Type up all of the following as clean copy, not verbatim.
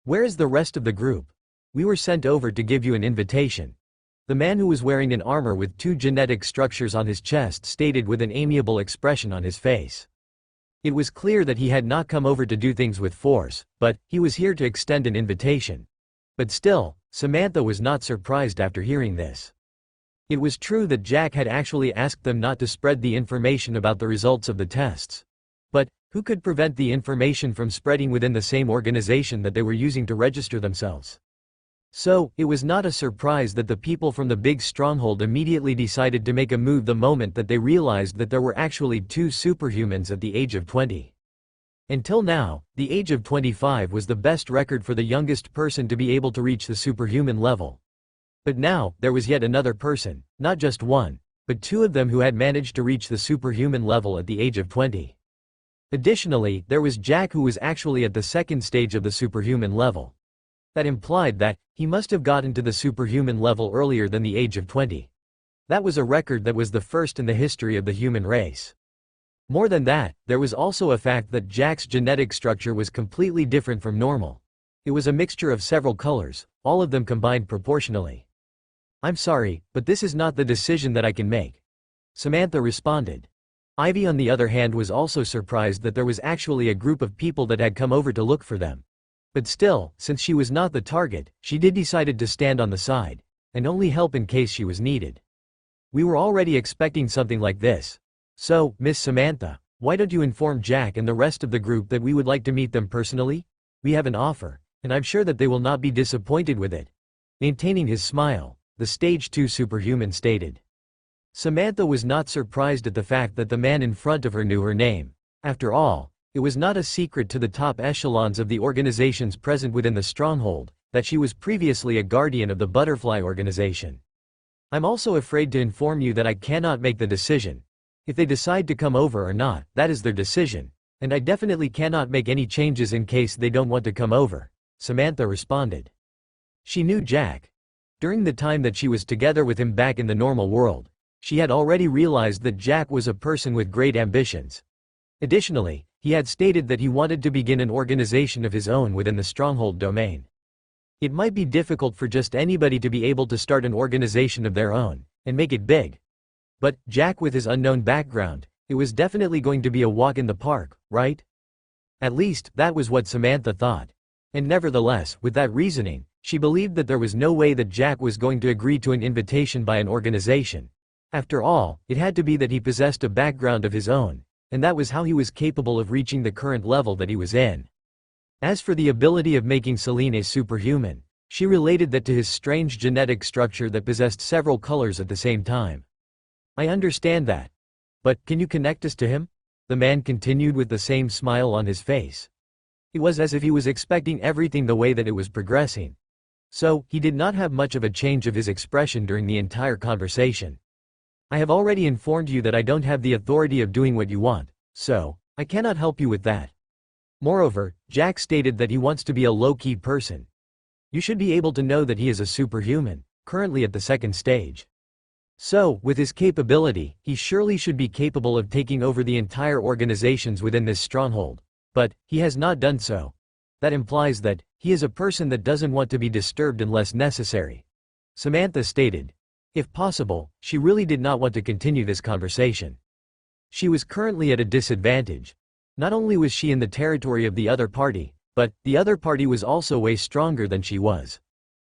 Where is the rest of the group? We were sent over to give you an invitation. The man who was wearing an armor with 2 genetic structures on his chest stated with an amiable expression on his face. It was clear that he had not come over to do things with force, but he was here to extend an invitation. But still, Samantha was not surprised after hearing this. It was true that Jack had actually asked them not to spread the information about the results of the tests. But who could prevent the information from spreading within the same organization that they were using to register themselves? So, it was not a surprise that the people from the big stronghold immediately decided to make a move the moment that they realized that there were actually 2 superhumans at the age of 20. Until now, the age of 25 was the best record for the youngest person to be able to reach the superhuman level. But now, there was yet another person, not just one, but 2 of them who had managed to reach the superhuman level at the age of 20. Additionally, there was Jack, who was actually at the 2nd stage of the superhuman level. That implied that he must have gotten to the superhuman level earlier than the age of 20. That was a record that was the first in the history of the human race. More than that, there was also a fact that Jack's genetic structure was completely different from normal. It was a mixture of several colors, all of them combined proportionally. "I'm sorry, but this is not the decision that I can make," Samantha responded. Ivy, on the other hand, was also surprised that there was actually a group of people that had come over to look for them. But still, since she was not the target, she did decided to stand on the side, and only help in case she was needed. "We were already expecting something like this. So, Miss Samantha, why don't you inform Jack and the rest of the group that we would like to meet them personally? We have an offer, and I'm sure that they will not be disappointed with it." Maintaining his smile, the Stage 2 superhuman stated. Samantha was not surprised at the fact that the man in front of her knew her name. After all, it was not a secret to the top echelons of the organizations present within the stronghold that she was previously a guardian of the Butterfly organization. "I'm also afraid to inform you that I cannot make the decision. If they decide to come over or not, that is their decision, and I definitely cannot make any changes in case they don't want to come over," Samantha responded. She knew Jack. During the time that she was together with him back in the normal world, she had already realized that Jack was a person with great ambitions. Additionally, he had stated that he wanted to begin an organization of his own within the stronghold domain. It might be difficult for just anybody to be able to start an organization of their own and make it big. But Jack, with his unknown background, it was definitely going to be a walk in the park, right? At least, that was what Samantha thought. And nevertheless, with that reasoning, she believed that there was no way that Jack was going to agree to an invitation by an organization. After all, it had to be that he possessed a background of his own, and that was how he was capable of reaching the current level that he was in. As for the ability of making Selene a superhuman, she related that to his strange genetic structure that possessed several colors at the same time. "I understand that. But can you connect us to him?" the man continued with the same smile on his face. It was as if he was expecting everything the way that it was progressing. So, he did not have much of a change of his expression during the entire conversation. "I have already informed you that I don't have the authority of doing what you want, so I cannot help you with that." Moreover, Jack stated that he wants to be a low-key person. You should be able to know that he is a superhuman, currently at the 2nd stage. So, with his capability, he surely should be capable of taking over the entire organizations within this stronghold. But he has not done so. That implies that he is a person that doesn't want to be disturbed unless necessary, Samantha stated. If possible, she really did not want to continue this conversation. She was currently at a disadvantage. Not only was she in the territory of the other party, but the other party was also way stronger than she was.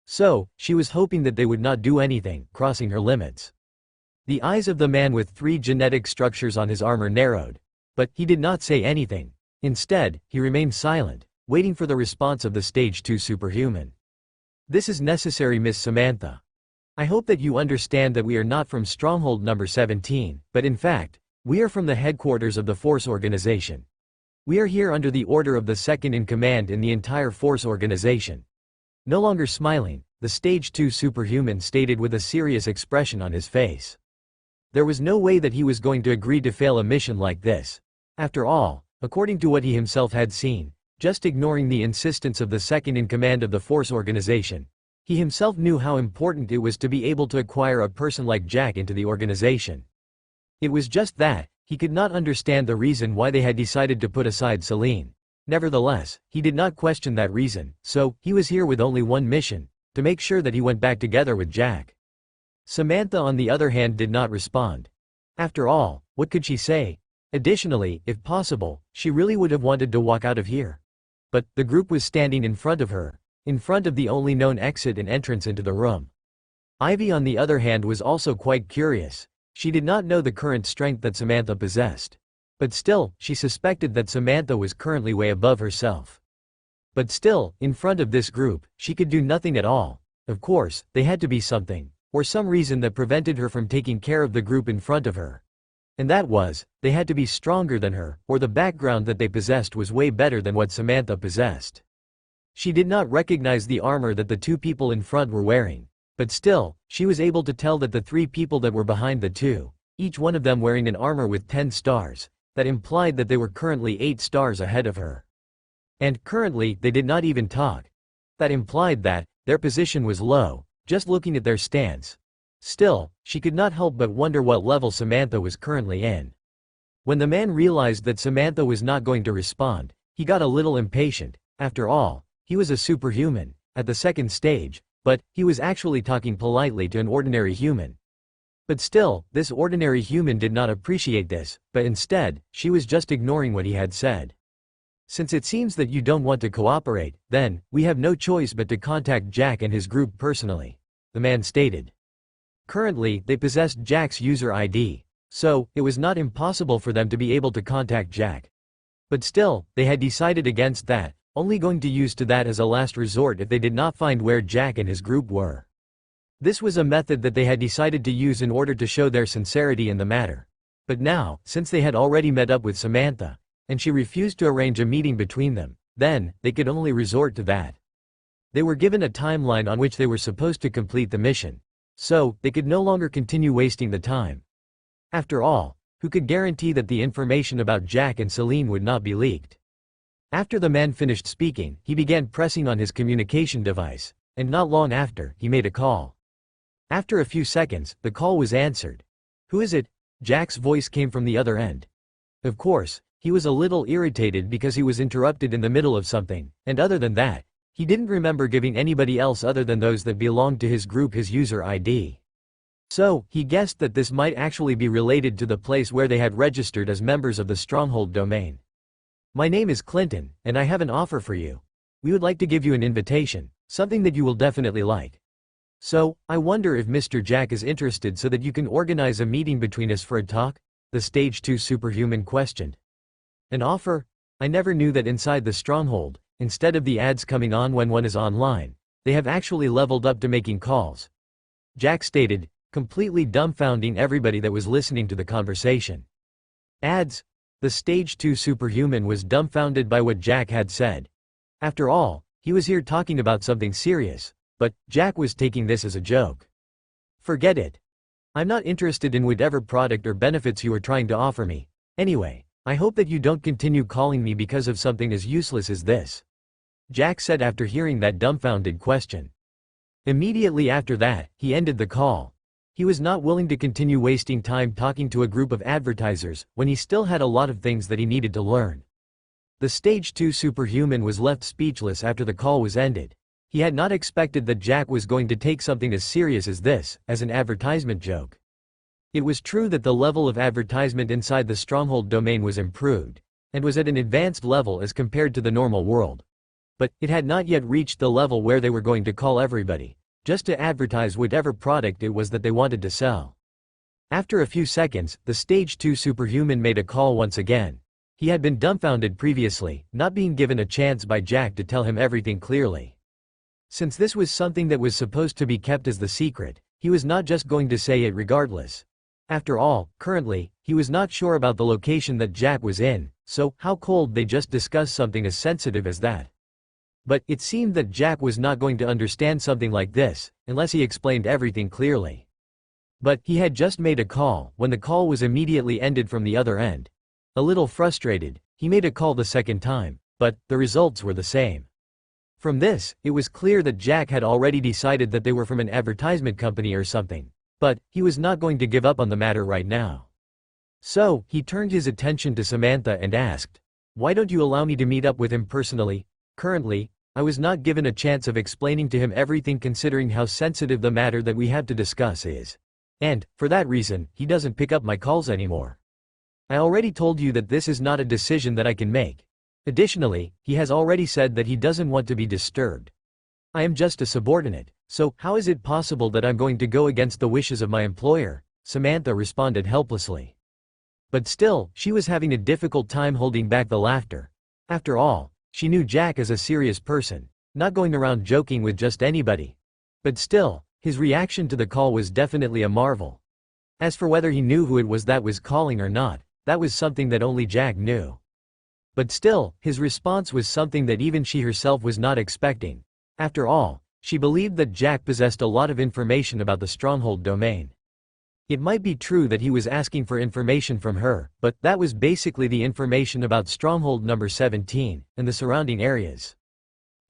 So, she was hoping that they would not do anything, crossing her limits. The eyes of the man with 3 genetic structures on his armor narrowed. But he did not say anything. Instead, he remained silent, waiting for the response of the Stage 2 superhuman. "This is necessary, Miss Samantha. I hope that you understand that we are not from Stronghold number 17, but in fact, we are from the headquarters of the Force organization. We are here under the order of the second in command in the entire Force organization." No longer smiling, the Stage 2 superhuman stated with a serious expression on his face. There was no way that he was going to agree to fail a mission like this. After all, according to what he himself had seen, just ignoring the insistence of the second in command of the Force organization, he himself knew how important it was to be able to acquire a person like Jack into the organization. It was just that, he could not understand the reason why they had decided to put aside Selene. Nevertheless, he did not question that reason, so he was here with only one mission, to make sure that he went back together with Jack. Samantha on the other hand did not respond. After all, what could she say? Additionally, if possible, she really would have wanted to walk out of here. But the group was standing in front of her, in front of the only known exit and entrance into the room. Ivy on the other hand was also quite curious. She did not know the current strength that Samantha possessed. But still, she suspected that Samantha was currently way above herself. But still, in front of this group, she could do nothing at all. Of course, they had to be something, or some reason that prevented her from taking care of the group in front of her. And that was, they had to be stronger than her, or the background that they possessed was way better than what Samantha possessed. She did not recognize the armor that the two people in front were wearing. But still, she was able to tell that the three people that were behind the two, each one of them wearing an armor with 10 stars, that implied that they were currently 8 stars ahead of her. And currently, they did not even talk. That implied that their position was low, just looking at their stance. Still, she could not help but wonder what level Samantha was currently in. When the man realized that Samantha was not going to respond, he got a little impatient. After all, he was a superhuman, at the second stage, but he was actually talking politely to an ordinary human. But still, this ordinary human did not appreciate this, but instead, she was just ignoring what he had said. Since it seems that you don't want to cooperate, then, we have no choice but to contact Jack and his group personally, the man stated. Currently, they possessed Jack's user ID, so, it was not impossible for them to be able to contact Jack. But still, they had decided against that, only going to use to that as a last resort if they did not find where Jack and his group were. This was a method that they had decided to use in order to show their sincerity in the matter. But now, since they had already met up with Samantha, and she refused to arrange a meeting between them, then, they could only resort to that. They were given a timeline on which they were supposed to complete the mission. So, they could no longer continue wasting the time. After all, who could guarantee that the information about Jack and Celine would not be leaked? After the man finished speaking, he began pressing on his communication device, and not long after, he made a call. After a few seconds, the call was answered. Who is it? Jack's voice came from the other end. Of course, he was a little irritated because he was interrupted in the middle of something, and other than that, he didn't remember giving anybody else other than those that belonged to his group his user ID. So, he guessed that this might actually be related to the place where they had registered as members of the Stronghold domain. My name is Clinton, and I have an offer for you. We would like to give you an invitation, something that you will definitely like. So, I wonder if Mr. Jack is interested so that you can organize a meeting between us for a talk? The Stage 2 superhuman questioned. An offer? I never knew that inside the Stronghold, instead of the ads coming on when one is online, they have actually leveled up to making calls. Jack stated, completely dumbfounding everybody that was listening to the conversation. Ads? The Stage 2 superhuman was dumbfounded by what Jack had said. After all, he was here talking about something serious, but Jack was taking this as a joke. Forget it. I'm not interested in whatever product or benefits you are trying to offer me. Anyway, I hope that you don't continue calling me because of something as useless as this. Jack said after hearing that dumbfounded question. Immediately after that, he ended the call. He was not willing to continue wasting time talking to a group of advertisers when he still had a lot of things that he needed to learn. The Stage 2 superhuman was left speechless after the call was ended. He had not expected that Jack was going to take something as serious as this, as an advertisement joke. It was true that the level of advertisement inside the Stronghold domain was improved, and was at an advanced level as compared to the normal world. But, it had not yet reached the level where they were going to call everybody, just to advertise whatever product it was that they wanted to sell. After a few seconds, the Stage 2 superhuman made a call once again. He had been dumbfounded previously, not being given a chance by Jack to tell him everything clearly. Since this was something that was supposed to be kept as the secret, he was not just going to say it regardless. After all, currently, he was not sure about the location that Jack was in, so how cold they just discuss something as sensitive as that. But, it seemed that Jack was not going to understand something like this, unless he explained everything clearly. But, he had just made a call, when the call was immediately ended from the other end. A little frustrated, he made a call the second time, but, the results were the same. From this, it was clear that Jack had already decided that they were from an advertisement company or something. But, he was not going to give up on the matter right now. So, he turned his attention to Samantha and asked, Why don't you allow me to meet up with him personally? Currently, I was not given a chance of explaining to him everything considering how sensitive the matter that we have to discuss is. And, for that reason, he doesn't pick up my calls anymore. I already told you that this is not a decision that I can make. Additionally, he has already said that he doesn't want to be disturbed. I am just a subordinate, so how is it possible that I'm going to go against the wishes of my employer? Samantha responded helplessly. But still, she was having a difficult time holding back the laughter. After all, she knew Jack as a serious person, not going around joking with just anybody. But still, his reaction to the call was definitely a marvel. As for whether he knew who it was that was calling or not, that was something that only Jack knew. But still, his response was something that even she herself was not expecting. After all, she believed that Jack possessed a lot of information about the stronghold domain. It might be true that he was asking for information from her, but that was basically the information about stronghold number 17 and the surrounding areas.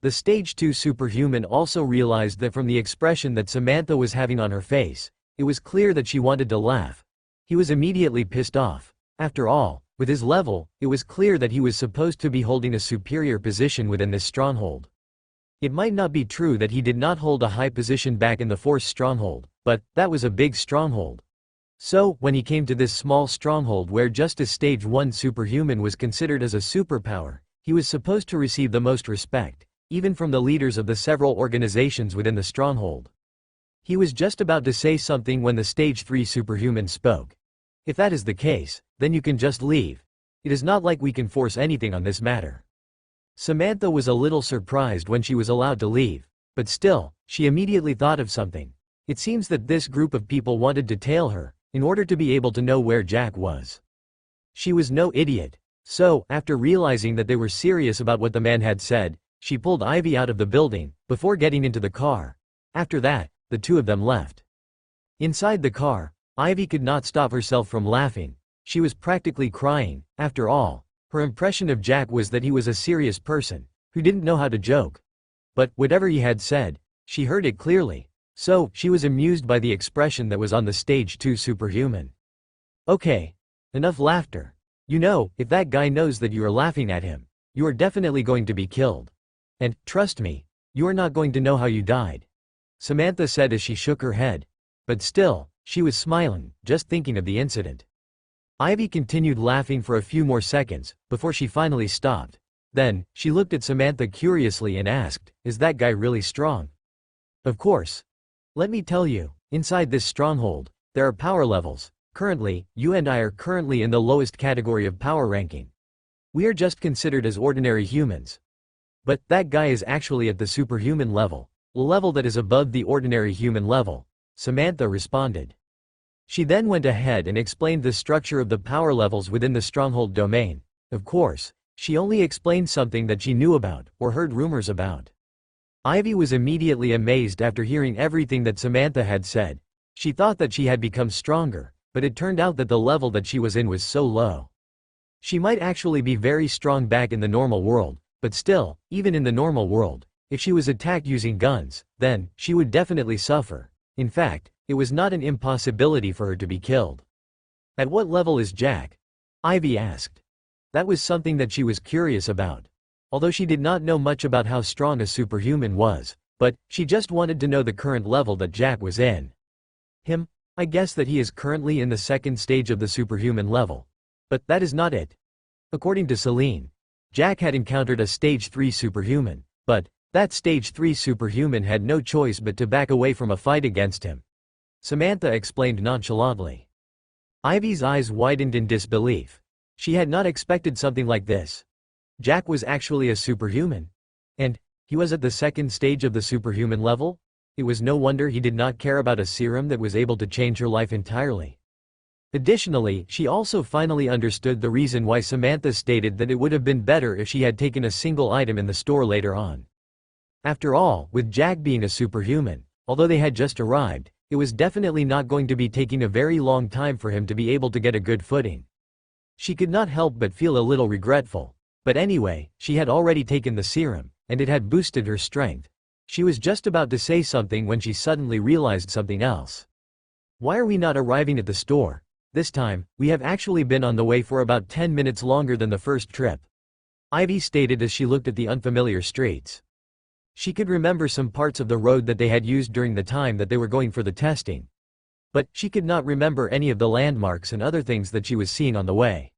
The stage 2 superhuman also realized that from the expression that Samantha was having on her face, it was clear that she wanted to laugh. He was immediately pissed off. After all, with his level, it was clear that he was supposed to be holding a superior position within this stronghold. It might not be true that he did not hold a high position back in the Force stronghold, but that was a big stronghold. So, when he came to this small stronghold where just a stage 1 superhuman was considered as a superpower, he was supposed to receive the most respect, even from the leaders of the several organizations within the stronghold. He was just about to say something when the stage 3 superhuman spoke. If that is the case, then you can just leave. It is not like we can force anything on this matter. Samantha was a little surprised when she was allowed to leave, but still, she immediately thought of something. It seems that this group of people wanted to tail her, in order to be able to know where Jack was. She was no idiot. So, after realizing that they were serious about what the man had said, she pulled Ivy out of the building, before getting into the car. After that, the two of them left. Inside the car, Ivy could not stop herself from laughing. She was practically crying. After all, her impression of Jack was that he was a serious person, who didn't know how to joke. But, whatever he had said, she heard it clearly. So, she was amused by the expression that was on the stage 2 superhuman. Okay. Enough laughter. You know, if that guy knows that you are laughing at him, you are definitely going to be killed. And, trust me, you are not going to know how you died. Samantha said as she shook her head. But still, she was smiling, just thinking of the incident. Ivy continued laughing for a few more seconds, before she finally stopped. Then, she looked at Samantha curiously and asked, "Is that guy really strong?" "Of course. Let me tell you, inside this stronghold, there are power levels. Currently, you and I are currently in the lowest category of power ranking. We are just considered as ordinary humans. But that guy is actually at the superhuman level, a level that is above the ordinary human level," Samantha responded. She then went ahead and explained the structure of the power levels within the stronghold domain. Of course, she only explained something that she knew about, or heard rumors about. Ivy was immediately amazed after hearing everything that Samantha had said. She thought that she had become stronger, but it turned out that the level that she was in was so low. She might actually be very strong back in the normal world, but still, even in the normal world, if she was attacked using guns, then, she would definitely suffer. In fact, it was not an impossibility for her to be killed. At what level is Jack? Ivy asked. That was something that she was curious about. Although she did not know much about how strong a superhuman was, but she just wanted to know the current level that Jack was in. I guess that he is currently in the second stage of the superhuman level. But that is not it. According to Celine, Jack had encountered a stage 3 superhuman, but that stage 3 superhuman had no choice but to back away from a fight against him. Samantha explained nonchalantly. Ivy's eyes widened in disbelief. She had not expected something like this. Jack was actually a superhuman. And he was at the second stage of the superhuman level? It was no wonder he did not care about a serum that was able to change her life entirely. Additionally, she also finally understood the reason why Samantha stated that it would have been better if she had taken a single item in the store later on. After all, with Jack being a superhuman, although they had just arrived, it was definitely not going to be taking a very long time for him to be able to get a good footing. She could not help but feel a little regretful. But anyway, she had already taken the serum, and it had boosted her strength. She was just about to say something when she suddenly realized something else. Why are we not arriving at the store? This time, we have actually been on the way for about 10 minutes longer than the first trip. Ivy stated as she looked at the unfamiliar streets. She could remember some parts of the road that they had used during the time that they were going for the testing. But she could not remember any of the landmarks and other things that she was seeing on the way.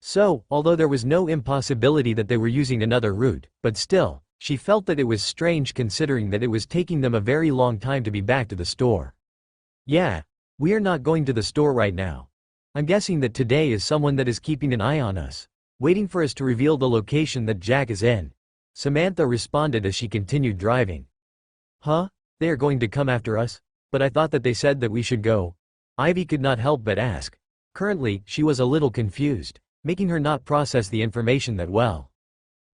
So, although there was no impossibility that they were using another route, but still, she felt that it was strange considering that it was taking them a very long time to be back to the store. Yeah, we are not going to the store right now. I'm guessing that today is someone that is keeping an eye on us, waiting for us to reveal the location that Jack is in. Samantha responded as she continued driving. Huh? They are going to come after us? But I thought that they said that we should go. Ivy could not help but ask. Currently, she was a little confused, making her not process the information that well.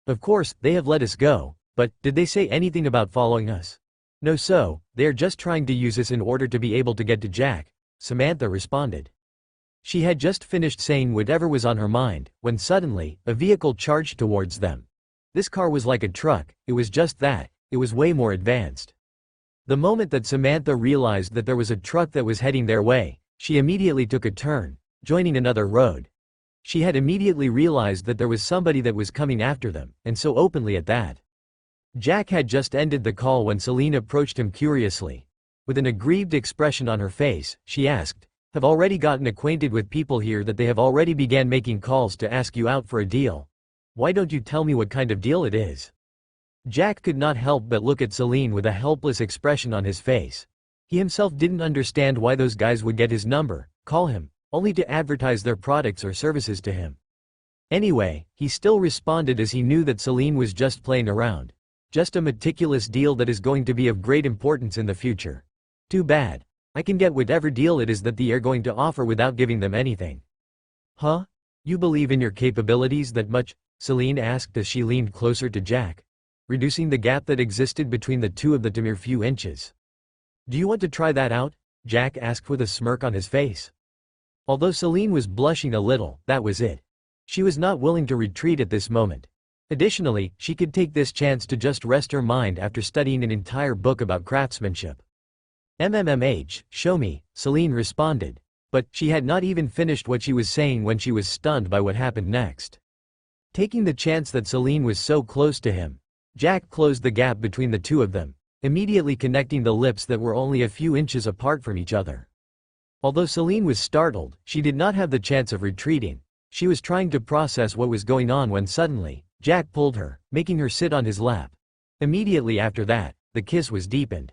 Of course, they have let us go, but did they say anything about following us? No, so they are just trying to use us in order to be able to get to Jack, Samantha responded. She had just finished saying whatever was on her mind, when suddenly, a vehicle charged towards them. This car was like a truck, it was just that, it was way more advanced. The moment that Samantha realized that there was a truck that was heading their way, she immediately took a turn, joining another road. She had immediately realized that there was somebody that was coming after them, and so openly at that. Jack had just ended the call when Celine approached him curiously. With an aggrieved expression on her face, she asked, "Have already gotten acquainted with people here that they have already began making calls to ask you out for a deal. Why don't you tell me what kind of deal it is?" Jack could not help but look at Celine with a helpless expression on his face. He himself didn't understand why those guys would get his number, call him, only to advertise their products or services to him. Anyway, he still responded as he knew that Celine was just playing around. Just a meticulous deal that is going to be of great importance in the future. Too bad. I can get whatever deal it is that they are going to offer without giving them anything. Huh? You believe in your capabilities that much? Celine asked as she leaned closer to Jack, reducing the gap that existed between the two of them to mere few inches. Do you want to try that out? Jack asked with a smirk on his face. Although Celine was blushing a little, that was it. She was not willing to retreat at this moment. Additionally, she could take this chance to just rest her mind after studying an entire book about craftsmanship. Show me, Celine responded. But she had not even finished what she was saying when she was stunned by what happened next. Taking the chance that Celine was so close to him, Jack closed the gap between the two of them, immediately connecting the lips that were only a few inches apart from each other. Although Celine was startled, she did not have the chance of retreating. She was trying to process what was going on when suddenly, Jack pulled her, making her sit on his lap. Immediately after that, the kiss was deepened.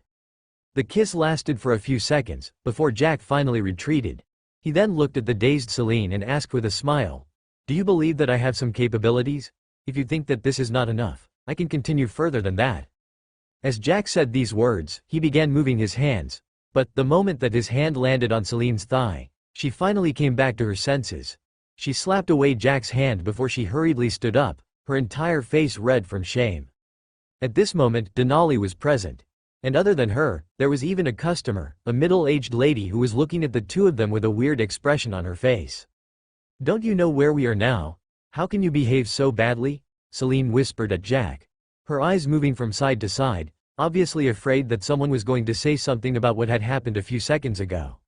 The kiss lasted for a few seconds, before Jack finally retreated. He then looked at the dazed Celine and asked with a smile, "Do you believe that I have some capabilities? If you think that this is not enough, I can continue further than that." As Jack said these words, he began moving his hands, but the moment that his hand landed on Celine's thigh, she finally came back to her senses. She slapped away Jack's hand before she hurriedly stood up, her entire face red from shame. At this moment, Denali was present. And other than her, there was even a customer, a middle-aged lady who was looking at the two of them with a weird expression on her face. "Don't you know where we are now? How can you behave so badly?" Celine whispered at Jack, her eyes moving from side to side, obviously afraid that someone was going to say something about what had happened a few seconds ago.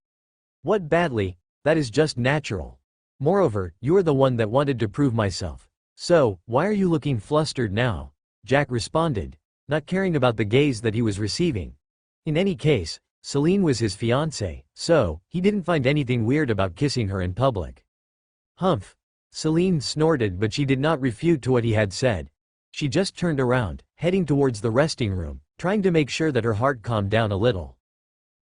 "What badly? That is just natural. Moreover, you are the one that wanted to prove myself. So, why are you looking flustered now?" Jack responded, not caring about the gaze that he was receiving. In any case, Celine was his fiancée, so he didn't find anything weird about kissing her in public. Humph. Celine snorted, but she did not refute to what he had said. She just turned around, heading towards the resting room, trying to make sure that her heart calmed down a little.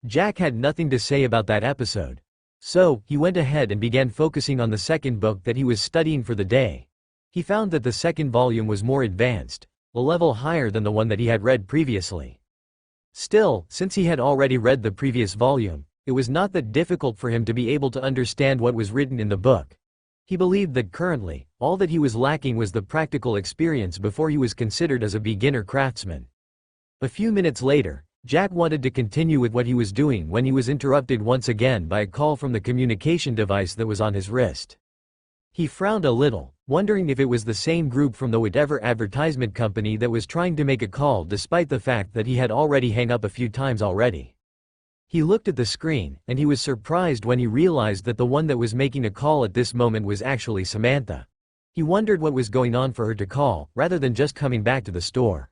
Jack had nothing to say about that episode. So, he went ahead and began focusing on the second book that he was studying for the day. He found that the second volume was more advanced, a level higher than the one that he had read previously. Still, since he had already read the previous volume, it was not that difficult for him to be able to understand what was written in the book. He believed that currently, all that he was lacking was the practical experience before he was considered as a beginner craftsman. A few minutes later, Jack wanted to continue with what he was doing when he was interrupted once again by a call from the communication device that was on his wrist. He frowned a little, wondering if it was the same group from the whatever advertisement company that was trying to make a call despite the fact that he had already hung up a few times already. He looked at the screen, and he was surprised when he realized that the one that was making a call at this moment was actually Samantha. He wondered what was going on for her to call, rather than just coming back to the store.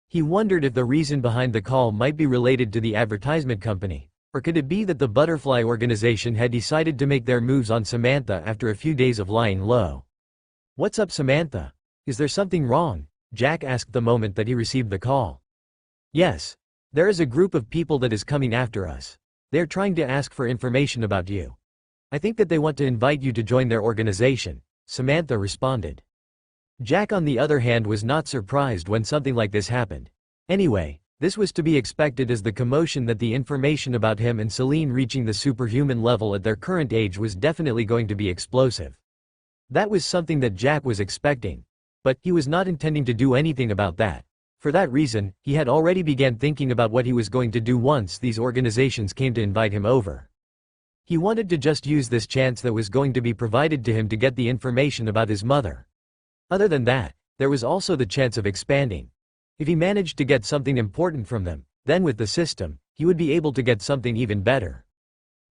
He wondered if the reason behind the call might be related to the advertisement company, or could it be that the butterfly organization had decided to make their moves on Samantha after a few days of lying low. "What's up, Samantha? Is there something wrong?" Jack asked the moment that he received the call. "Yes. There is a group of people that is coming after us. They are trying to ask for information about you. I think that they want to invite you to join their organization," Samantha responded. Jack, on the other hand, was not surprised when something like this happened. Anyway, this was to be expected, as the commotion that the information about him and Celine reaching the superhuman level at their current age was definitely going to be explosive. That was something that Jack was expecting. But he was not intending to do anything about that. For that reason, he had already began thinking about what he was going to do once these organizations came to invite him over. He wanted to just use this chance that was going to be provided to him to get the information about his mother. Other than that, there was also the chance of expanding. If he managed to get something important from them, then with the system, he would be able to get something even better.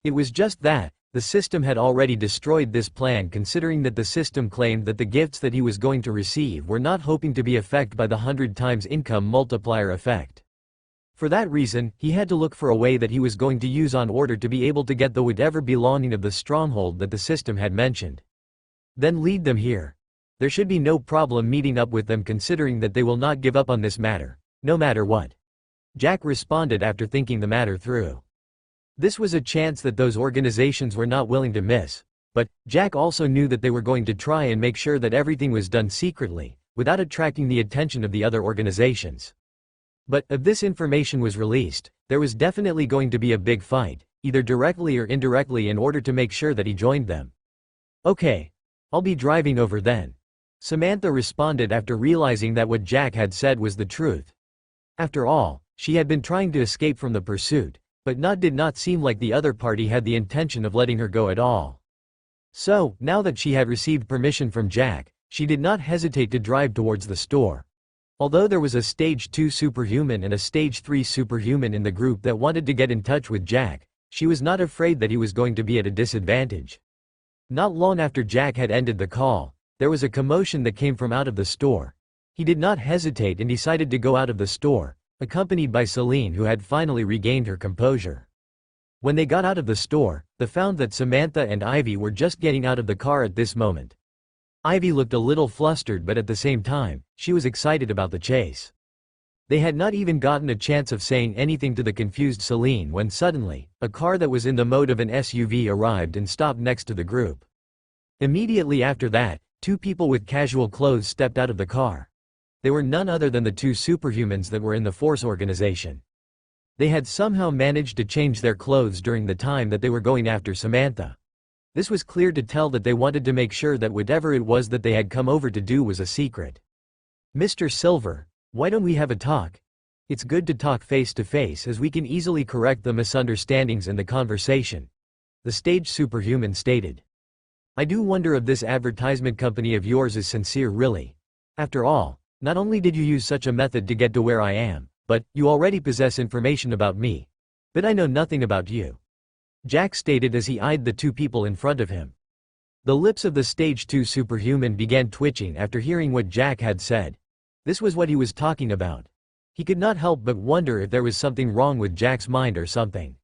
It was just that, the system had already destroyed this plan, considering that the system claimed that the gifts that he was going to receive were not hoping to be affected by the 100 times income multiplier effect. For that reason, he had to look for a way that he was going to use on order to be able to get the whatever belonging of the stronghold that the system had mentioned. Then lead them here. There should be no problem meeting up with them, considering that they will not give up on this matter, no matter what. Jack responded after thinking the matter through. This was a chance that those organizations were not willing to miss, but Jack also knew that they were going to try and make sure that everything was done secretly, without attracting the attention of the other organizations. But if this information was released, there was definitely going to be a big fight, either directly or indirectly, in order to make sure that he joined them. "Okay. I'll be driving over then," Samantha responded after realizing that what Jack had said was the truth. After all, she had been trying to escape from the pursuit, but did not seem like the other party had the intention of letting her go at all. So, now that she had received permission from Jack, she did not hesitate to drive towards the store. Although there was a Stage 2 superhuman and a Stage 3 superhuman in the group that wanted to get in touch with Jack, she was not afraid that he was going to be at a disadvantage. Not long after Jack had ended the call, there was a commotion that came from out of the store. He did not hesitate and decided to go out of the store, accompanied by Celine, who had finally regained her composure. When they got out of the store, they found that Samantha and Ivy were just getting out of the car at this moment. Ivy looked a little flustered, but at the same time, she was excited about the chase. They had not even gotten a chance of saying anything to the confused Celine when suddenly, a car that was in the mode of an SUV arrived and stopped next to the group. Immediately after that, two people with casual clothes stepped out of the car. They were none other than the two superhumans that were in the Force organization. They had somehow managed to change their clothes during the time that they were going after Samantha. This was clear to tell that they wanted to make sure that whatever it was that they had come over to do was a secret. "Mr. Silver, why don't we have a talk? It's good to talk face to face, as we can easily correct the misunderstandings in the conversation," the stage superhuman stated. "I do wonder if this advertisement company of yours is sincere, really. After all, not only did you use such a method to get to where I am, but you already possess information about me. But I know nothing about you," Jack stated as he eyed the two people in front of him. The lips of the Stage 2 superhuman began twitching after hearing what Jack had said. This was what he was talking about. He could not help but wonder if there was something wrong with Jack's mind or something.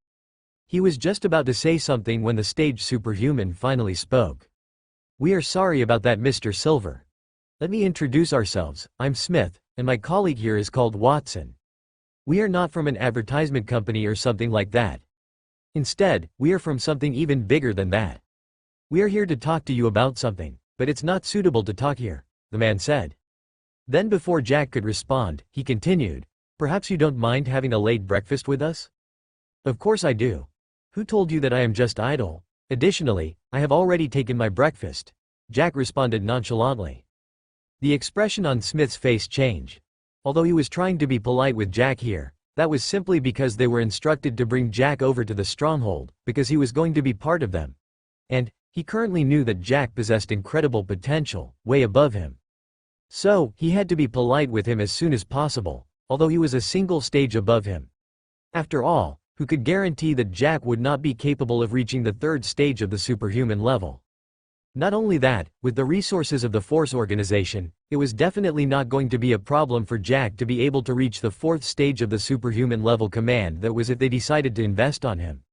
He was just about to say something when the Stage superhuman finally spoke. "We are sorry about that, Mr. Silver. Let me introduce ourselves. I'm Smith, and my colleague here is called Watson. We are not from an advertisement company or something like that. Instead, we are from something even bigger than that. We are here to talk to you about something, but it's not suitable to talk here," the man said. Then before Jack could respond, he continued, "Perhaps you don't mind having a late breakfast with us?" "Of course I do. Who told you that I am just idle? Additionally, I have already taken my breakfast," Jack responded nonchalantly. The expression on Smith's face changed. Although he was trying to be polite with Jack here, that was simply because they were instructed to bring Jack over to the stronghold, because he was going to be part of them. And he currently knew that Jack possessed incredible potential, way above him. So, he had to be polite with him as soon as possible, although he was a single stage above him. After all, who could guarantee that Jack would not be capable of reaching the third stage of the superhuman level? Not only that, with the resources of the Force organization, it was definitely not going to be a problem for Jack to be able to reach the 4th stage of the superhuman level command that was if they decided to invest on him.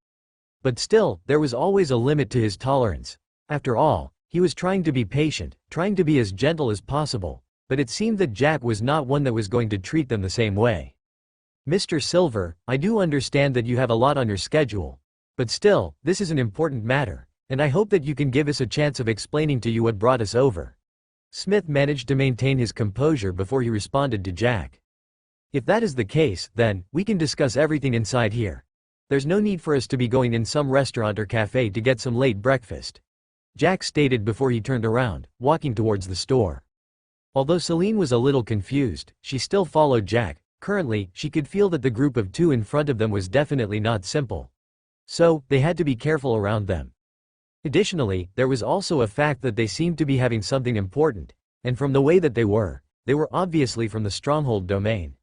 But still, there was always a limit to his tolerance. After all, he was trying to be patient, trying to be as gentle as possible, but it seemed that Jack was not one that was going to treat them the same way. Mr. Silver, I do understand that you have a lot on your schedule. But still, this is an important matter, and I hope that you can give us a chance of explaining to you what brought us over. Smith managed to maintain his composure before he responded to Jack. If that is the case, then, we can discuss everything inside here. There's no need for us to be going in some restaurant or cafe to get some late breakfast. Jack stated before he turned around, walking towards the store. Although Celine was a little confused, she still followed Jack. Currently, she could feel that the group of 2 in front of them was definitely not simple. So, they had to be careful around them. Additionally, there was also a fact that they seemed to be having something important, and from the way that they were obviously from the stronghold domain.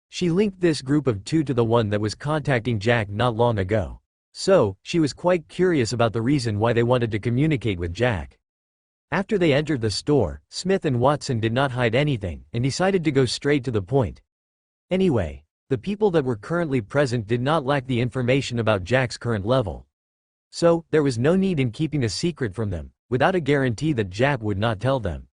She linked this group of 2 to the one that was contacting Jack not long ago. So, she was quite curious about the reason why they wanted to communicate with Jack. After they entered the store, Smith and Watson did not hide anything, and decided to go straight to the point. Anyway, the people that were currently present did not lack the information about Jack's current level. So, there was no need in keeping a secret from them, without a guarantee that Jack would not tell them.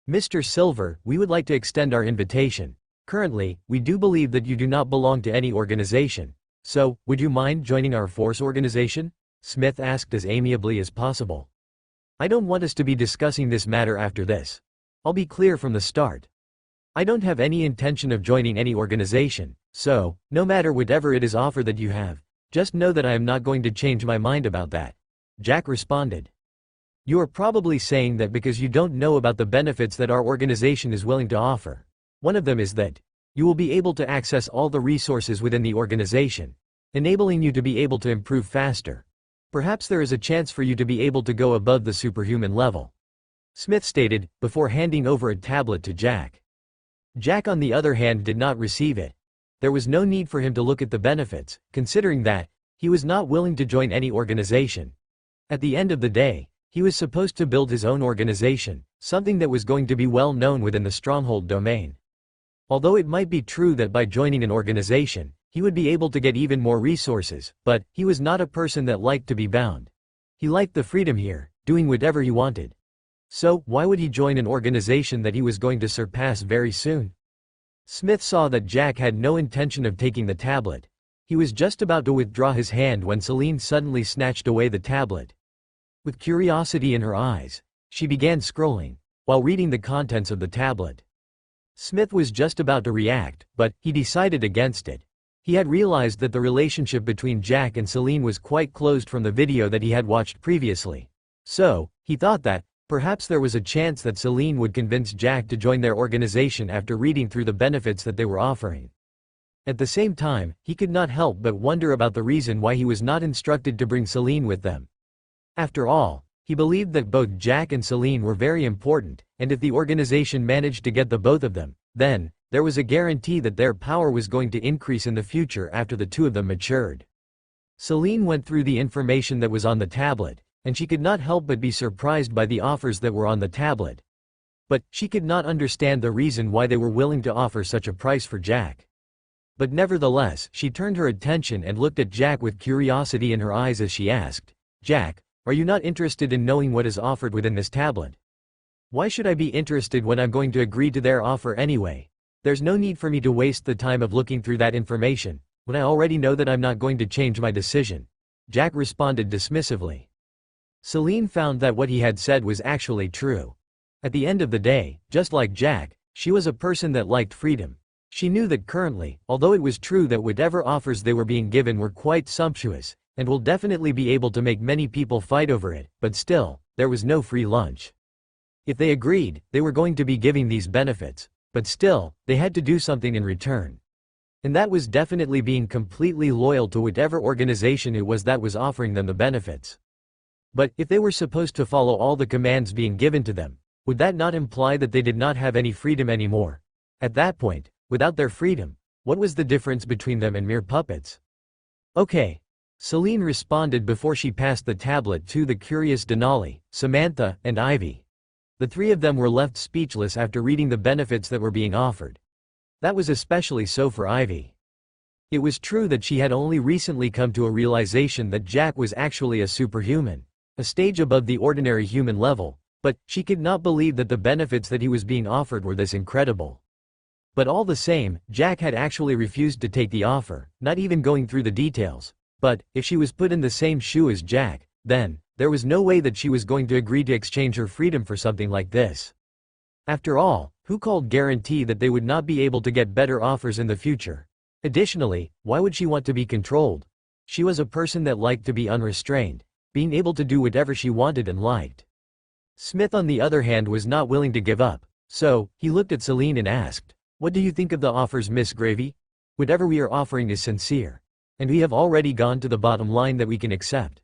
Mr. Silver, we would like to extend our invitation. Currently, we do believe that you do not belong to any organization. So, would you mind joining our Force organization? Smith asked as amiably as possible. I don't want us to be discussing this matter after this. I'll be clear from the start. I don't have any intention of joining any organization, so, no matter whatever it is offer that you have, just know that I am not going to change my mind about that. Jack responded. You are probably saying that because you don't know about the benefits that our organization is willing to offer. One of them is that you will be able to access all the resources within the organization, enabling you to be able to improve faster. Perhaps there is a chance for you to be able to go above the superhuman level. Smith stated, before handing over a tablet to Jack. Jack on the other hand did not receive it. There was no need for him to look at the benefits, considering that he was not willing to join any organization. At the end of the day, he was supposed to build his own organization, something that was going to be well known within the stronghold domain. Although it might be true that by joining an organization, he would be able to get even more resources, but he was not a person that liked to be bound. He liked the freedom here, doing whatever he wanted. So, why would he join an organization that he was going to surpass very soon? Smith saw that Jack had no intention of taking the tablet. He was just about to withdraw his hand when Celine suddenly snatched away the tablet. With curiosity in her eyes, she began scrolling, while reading the contents of the tablet. Smith was just about to react, but he decided against it. He had realized that the relationship between Jack and Celine was quite closed from the video that he had watched previously. So, he thought that, perhaps there was a chance that Celine would convince Jack to join their organization after reading through the benefits that they were offering. At the same time, he could not help but wonder about the reason why he was not instructed to bring Celine with them. After all, he believed that both Jack and Celine were very important, and if the organization managed to get the both of them, then, there was a guarantee that their power was going to increase in the future after the 2 of them matured. Celine went through the information that was on the tablet, and she could not help but be surprised by the offers that were on the tablet. But, she could not understand the reason why they were willing to offer such a price for Jack. But nevertheless, she turned her attention and looked at Jack with curiosity in her eyes as she asked, Jack, are you not interested in knowing what is offered within this tablet? Why should I be interested when I'm going to agree to their offer anyway? There's no need for me to waste the time of looking through that information, when I already know that I'm not going to change my decision. Jack responded dismissively. Celine found that what he had said was actually true. At the end of the day, just like Jack, she was a person that liked freedom. She knew that currently, although it was true that whatever offers they were being given were quite sumptuous, and will definitely be able to make many people fight over it, but still, there was no free lunch. If they agreed, they were going to be giving these benefits, but still, they had to do something in return. And that was definitely being completely loyal to whatever organization it was that was offering them the benefits. But, if they were supposed to follow all the commands being given to them, would that not imply that they did not have any freedom anymore? At that point, without their freedom, what was the difference between them and mere puppets? Okay. Celine responded before she passed the tablet to the curious Denali, Samantha, and Ivy. The three of them were left speechless after reading the benefits that were being offered. That was especially so for Ivy. It was true that she had only recently come to a realization that Jack was actually a superhuman, a stage above the ordinary human level, but she could not believe that the benefits that he was being offered were this incredible. But all the same, Jack had actually refused to take the offer, not even going through the details. But, if she was put in the same shoe as Jack, then, there was no way that she was going to agree to exchange her freedom for something like this. After all, who called guarantee that they would not be able to get better offers in the future? Additionally, why would she want to be controlled? She was a person that liked to be unrestrained, being able to do whatever she wanted and liked. Smith on the other hand was not willing to give up, so, he looked at Celine and asked, "What do you think of the offers, Miss Gravy? Whatever we are offering is sincere. And we have already gone to the bottom line that we can accept.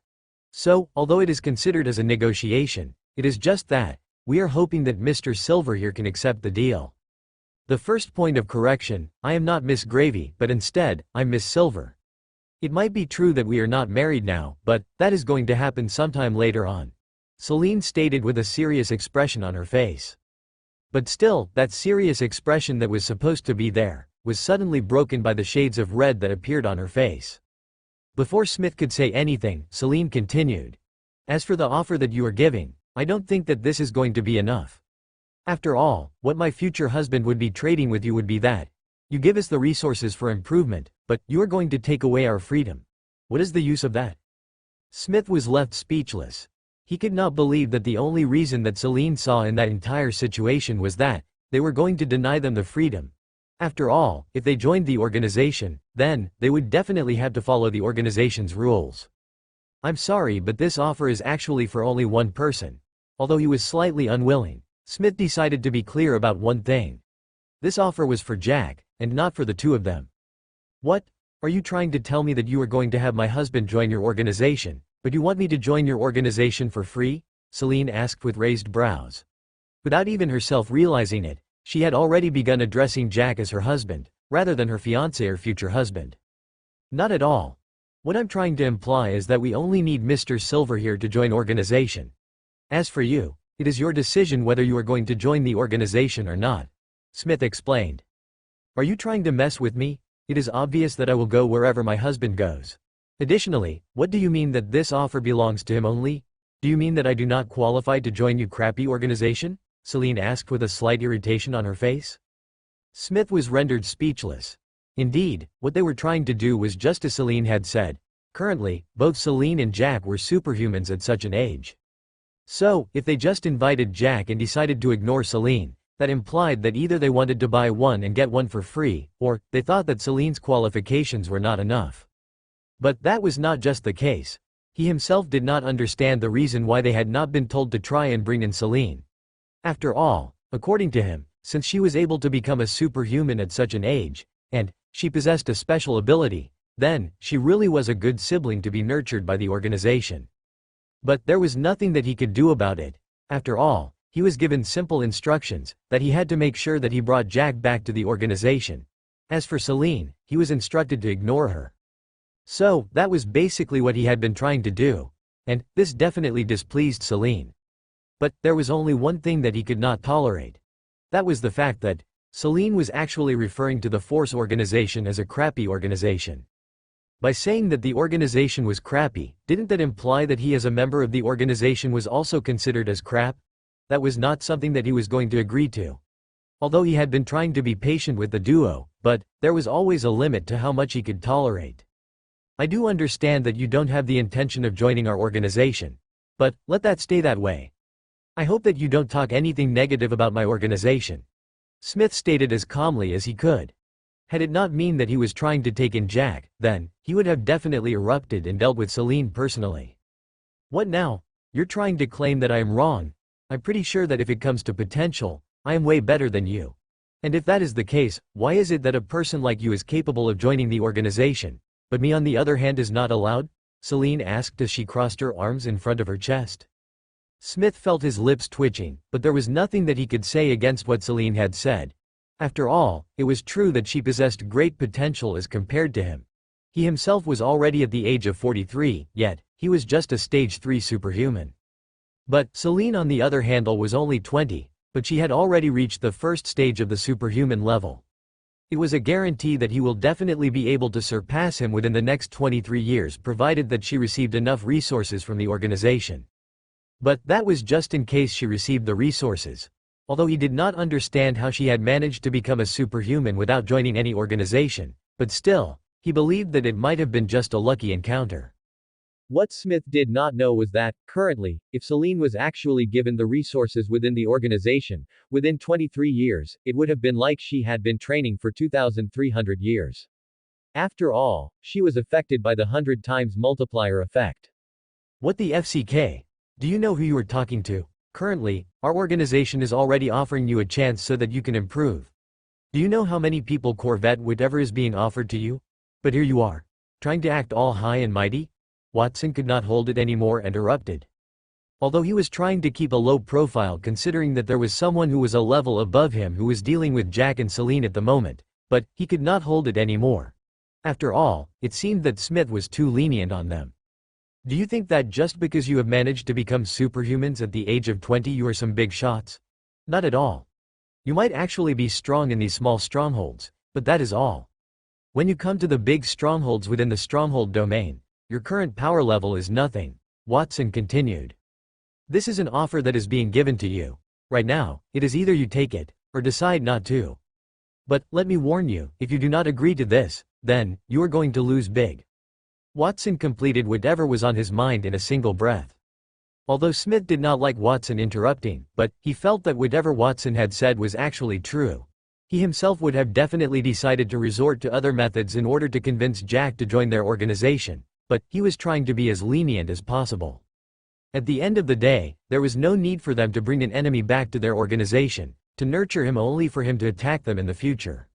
So, although it is considered as a negotiation, it is just that, we are hoping that Mr. Silver here can accept the deal." The first point of correction, I am not Miss Gravy, but instead, I'm Miss Silver. It might be true that we are not married now, but that is going to happen sometime later on, Celine stated with a serious expression on her face. But still, that serious expression that was supposed to be there, was suddenly broken by the shades of red that appeared on her face. Before Smith could say anything, Celine continued. "As for the offer that you are giving, I don't think that this is going to be enough. After all, what my future husband would be trading with you would be that. You give us the resources for improvement, but you are going to take away our freedom. What is the use of that?" Smith was left speechless. He could not believe that the only reason that Celine saw in that entire situation was that they were going to deny them the freedom. After all, if they joined the organization, then they would definitely have to follow the organization's rules. "I'm sorry, but this offer is actually for only one person." Although he was slightly unwilling, Smith decided to be clear about one thing. This offer was for Jack, and not for the two of them. "What? Are you trying to tell me that you are going to have my husband join your organization, but you want me to join your organization for free?" Celine asked with raised brows. Without even herself realizing it, she had already begun addressing Jack as her husband, rather than her fiancé or future husband. "Not at all. What I'm trying to imply is that we only need Mr. Silver here to join organization. As for you, it is your decision whether you are going to join the organization or not," Smith explained. "Are you trying to mess with me? It is obvious that I will go wherever my husband goes. Additionally, what do you mean that this offer belongs to him only? Do you mean that I do not qualify to join your crappy organization?" Celine asked with a slight irritation on her face. Smith was rendered speechless. Indeed, what they were trying to do was just as Celine had said. Currently, both Celine and Jack were superhumans at such an age. So, if they just invited Jack and decided to ignore Celine, that implied that either they wanted to buy one and get one for free, or they thought that Celine's qualifications were not enough. But that was not just the case. He himself did not understand the reason why they had not been told to try and bring in Celine. After all, according to him, since she was able to become a superhuman at such an age, and she possessed a special ability, then she really was a good sibling to be nurtured by the organization. But there was nothing that he could do about it. After all, he was given simple instructions, that he had to make sure that he brought Jack back to the organization. As for Celine, he was instructed to ignore her. So, that was basically what he had been trying to do. And this definitely displeased Celine. But there was only one thing that he could not tolerate. That was the fact that Celine was actually referring to the Force organization as a crappy organization. By saying that the organization was crappy, didn't that imply that he as a member of the organization was also considered as crap? That was not something that he was going to agree to. Although he had been trying to be patient with the duo, but there was always a limit to how much he could tolerate. "I do understand that you don't have the intention of joining our organization. But, let that stay that way. I hope that you don't talk anything negative about my organization," Smith stated as calmly as he could. Had it not mean that he was trying to take in Jack, then, he would have definitely erupted and dealt with Celine personally. "What now? You're trying to claim that I am wrong? I'm pretty sure that if it comes to potential, I am way better than you. And if that is the case, why is it that a person like you is capable of joining the organization, but me on the other hand is not allowed?" Celine asked as she crossed her arms in front of her chest. Smith felt his lips twitching, but there was nothing that he could say against what Celine had said. After all, it was true that she possessed great potential as compared to him. He himself was already at the age of 43, yet, he was just a stage 3 superhuman. But, Celine on the other hand was only 20, but she had already reached the first stage of the superhuman level. It was a guarantee that he will definitely be able to surpass him within the next 23 years provided that she received enough resources from the organization. But that was just in case she received the resources. Although he did not understand how she had managed to become a superhuman without joining any organization, but still, he believed that it might have been just a lucky encounter. What Smith did not know was that, currently, if Celine was actually given the resources within the organization, within 23 years, it would have been like she had been training for 2,300 years. After all, she was affected by the 100 times multiplier effect. What the FCK? Do you know who you are talking to? Currently, our organization is already offering you a chance so that you can improve. Do you know how many people Corvette whatever is being offered to you? But here you are, trying to act all high and mighty? Watson could not hold it anymore and erupted. Although he was trying to keep a low profile considering that there was someone who was a level above him who was dealing with Jack and Celine at the moment, but he could not hold it anymore. After all, it seemed that Smith was too lenient on them. Do you think that just because you have managed to become superhumans at the age of 20 you are some big shots? Not at all. You might actually be strong in these small strongholds, but that is all. When you come to the big strongholds within the stronghold domain, your current power level is nothing, Watson continued. This is an offer that is being given to you. Right now, it is either you take it, or decide not to. But, let me warn you, if you do not agree to this, then, you are going to lose big. Watson completed whatever was on his mind in a single breath. Although Smith did not like Watson interrupting, but, he felt that whatever Watson had said was actually true. He himself would have definitely decided to resort to other methods in order to convince Jack to join their organization. But, he was trying to be as lenient as possible. At the end of the day, there was no need for them to bring an enemy back to their organization, to nurture him only for him to attack them in the future.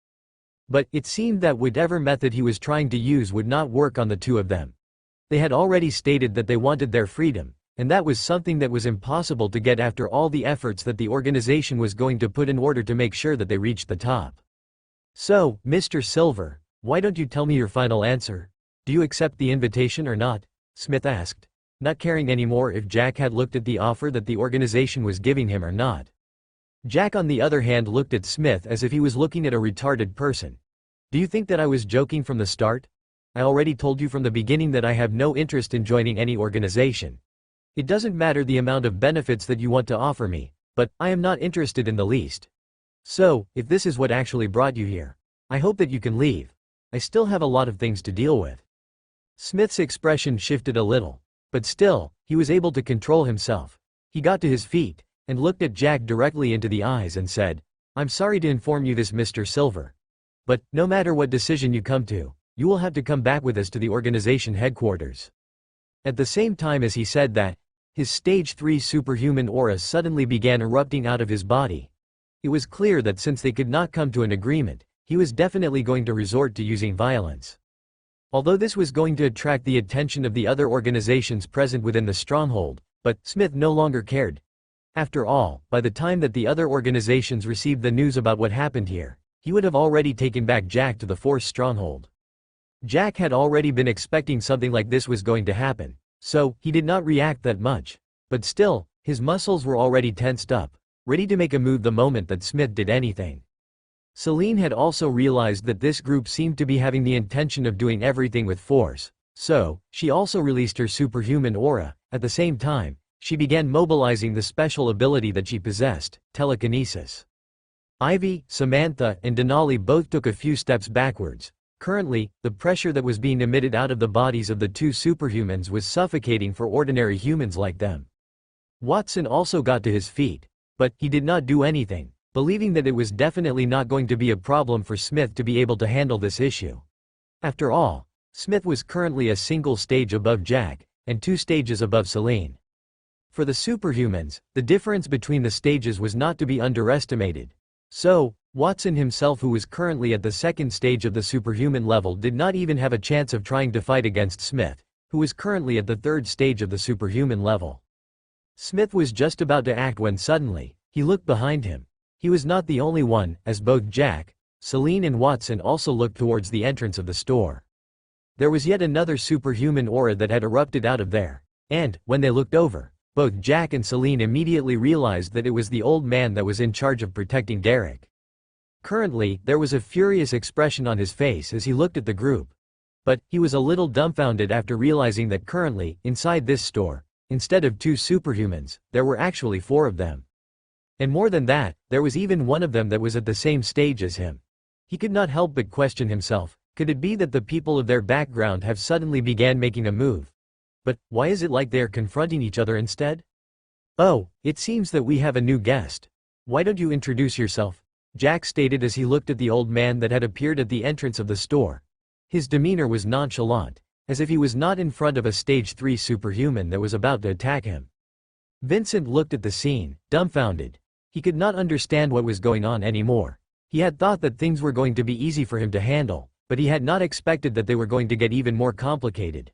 But, it seemed that whatever method he was trying to use would not work on the two of them. They had already stated that they wanted their freedom, and that was something that was impossible to get after all the efforts that the organization was going to put in order to make sure that they reached the top. So, Mr. Silver, why don't you tell me your final answer? Do you accept the invitation or not? Smith asked, not caring anymore if Jack had looked at the offer that the organization was giving him or not. Jack on the other hand looked at Smith as if he was looking at a retarded person. Do you think that I was joking from the start? I already told you from the beginning that I have no interest in joining any organization. It doesn't matter the amount of benefits that you want to offer me, but I am not interested in the least. So, if this is what actually brought you here, I hope that you can leave. I still have a lot of things to deal with. Smith's expression shifted a little, but still, he was able to control himself. He got to his feet, and looked at Jack directly into the eyes and said, I'm sorry to inform you this, Mr. Silver. But, no matter what decision you come to, you will have to come back with us to the organization headquarters. At the same time as he said that, his stage 3 superhuman aura suddenly began erupting out of his body. It was clear that since they could not come to an agreement, he was definitely going to resort to using violence. Although this was going to attract the attention of the other organizations present within the stronghold, but Smith no longer cared. After all, by the time that the other organizations received the news about what happened here, he would have already taken back Jack to the Force stronghold. Jack had already been expecting something like this was going to happen, so he did not react that much. But still, his muscles were already tensed up, ready to make a move the moment that Smith did anything. Celine had also realized that this group seemed to be having the intention of doing everything with force, so, she also released her superhuman aura. At the same time, she began mobilizing the special ability that she possessed, telekinesis. Ivy, Samantha, and Denali both took a few steps backwards. Currently, the pressure that was being emitted out of the bodies of the two superhumans was suffocating for ordinary humans like them. Watson also got to his feet, but he did not do anything, believing that it was definitely not going to be a problem for Smith to be able to handle this issue. After all, Smith was currently a single stage above Jack, and 2 stages above Celine. For the superhumans, the difference between the stages was not to be underestimated. So, Watson himself, who was currently at the 2nd stage of the superhuman level, did not even have a chance of trying to fight against Smith, who was currently at the 3rd stage of the superhuman level. Smith was just about to act when suddenly, he looked behind him. He was not the only one, as both Jack, Celine and Watson also looked towards the entrance of the store. There was yet another superhuman aura that had erupted out of there. And, when they looked over, both Jack and Celine immediately realized that it was the old man that was in charge of protecting Derek. Currently, there was a furious expression on his face as he looked at the group. But, he was a little dumbfounded after realizing that currently, inside this store, instead of 2 superhumans, there were actually 4 of them. And more than that, there was even one of them that was at the same stage as him. He could not help but question himself, could it be that the people of their background have suddenly began making a move? But, why is it like they are confronting each other instead? Oh, it seems that we have a new guest. Why don't you introduce yourself? Jack stated as he looked at the old man that had appeared at the entrance of the store. His demeanor was nonchalant, as if he was not in front of a stage 3 superhuman that was about to attack him. Vincent looked at the scene, dumbfounded. He could not understand what was going on anymore. He had thought that things were going to be easy for him to handle, but he had not expected that they were going to get even more complicated.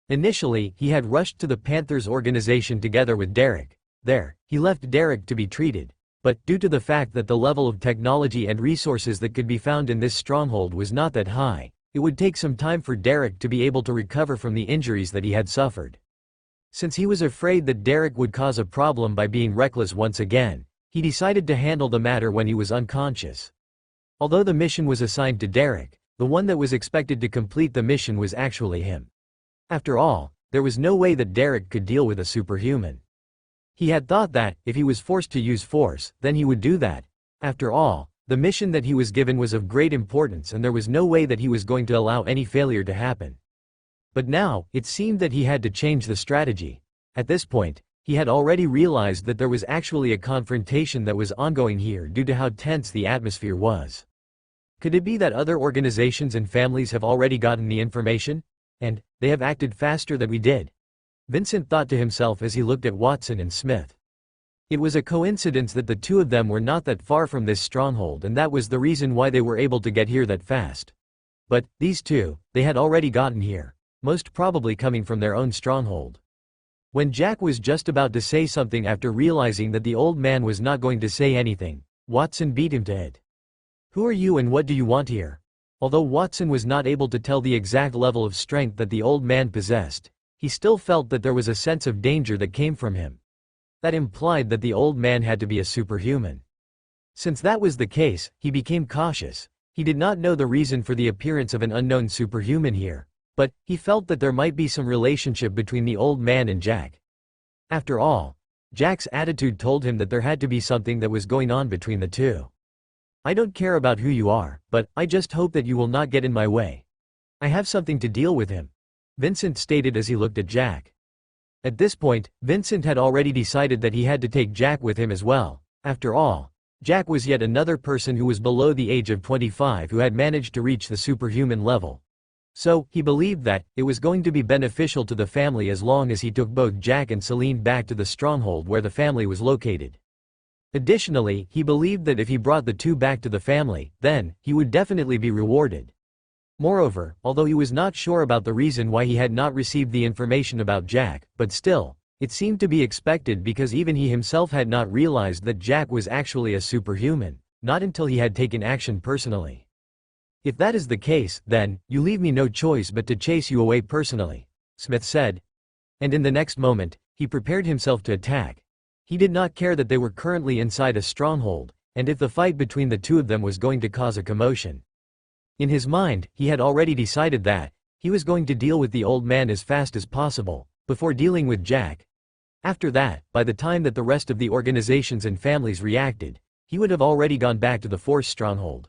Initially, he had rushed to the Panthers organization together with Derek. There, he left Derek to be treated. But, due to the fact that the level of technology and resources that could be found in this stronghold was not that high, it would take some time for Derek to be able to recover from the injuries that he had suffered. Since he was afraid that Derek would cause a problem by being reckless once again, he decided to handle the matter when he was unconscious. Although the mission was assigned to Derek, the one that was expected to complete the mission was actually him. After all, there was no way that Derek could deal with a superhuman. He had thought that, if he was forced to use force, then he would do that. After all, the mission that he was given was of great importance and there was no way that he was going to allow any failure to happen. But now, it seemed that he had to change the strategy. At this point, he had already realized that there was actually a confrontation that was ongoing here due to how tense the atmosphere was. Could it be that other organizations and families have already gotten the information? And, they have acted faster than we did? Vincent thought to himself as he looked at Watson and Smith. It was a coincidence that the 2 of them were not that far from this stronghold and that was the reason why they were able to get here that fast. But, these 2, they had already gotten here, most probably coming from their own stronghold. When Jack was just about to say something after realizing that the old man was not going to say anything, Watson beat him to it. Who are you and what do you want here? Although Watson was not able to tell the exact level of strength that the old man possessed, he still felt that there was a sense of danger that came from him. That implied that the old man had to be a superhuman. Since that was the case, he became cautious. He did not know the reason for the appearance of an unknown superhuman here, but he felt that there might be some relationship between the old man and Jack. After all, Jack's attitude told him that there had to be something that was going on between the 2. I don't care about who you are, but I just hope that you will not get in my way. I have something to deal with him, Vincent stated as he looked at Jack. At this point, Vincent had already decided that he had to take Jack with him as well. After all, Jack was yet another person who was below the age of 25 who had managed to reach the superhuman level. So, he believed that it was going to be beneficial to the family as long as he took both Jack and Celine back to the stronghold where the family was located. Additionally, he believed that if he brought the 2 back to the family, then, he would definitely be rewarded. Moreover, although he was not sure about the reason why he had not received the information about Jack, but still, it seemed to be expected because even he himself had not realized that Jack was actually a superhuman, not until he had taken action personally. If that is the case, then, you leave me no choice but to chase you away personally, Smith said. And in the next moment, he prepared himself to attack. He did not care that they were currently inside a stronghold, and if the fight between the 2 of them was going to cause a commotion. In his mind, he had already decided that he was going to deal with the old man as fast as possible, before dealing with Jack. After that, by the time that the rest of the organizations and families reacted, he would have already gone back to the Force stronghold.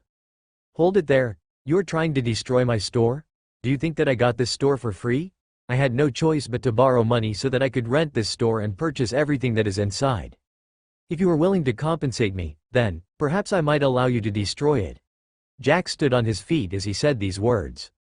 Hold it there, you're trying to destroy my store? Do you think that I got this store for free? I had no choice but to borrow money so that I could rent this store and purchase everything that is inside. If you are willing to compensate me, then, perhaps I might allow you to destroy it. Jack stood on his feet as he said these words.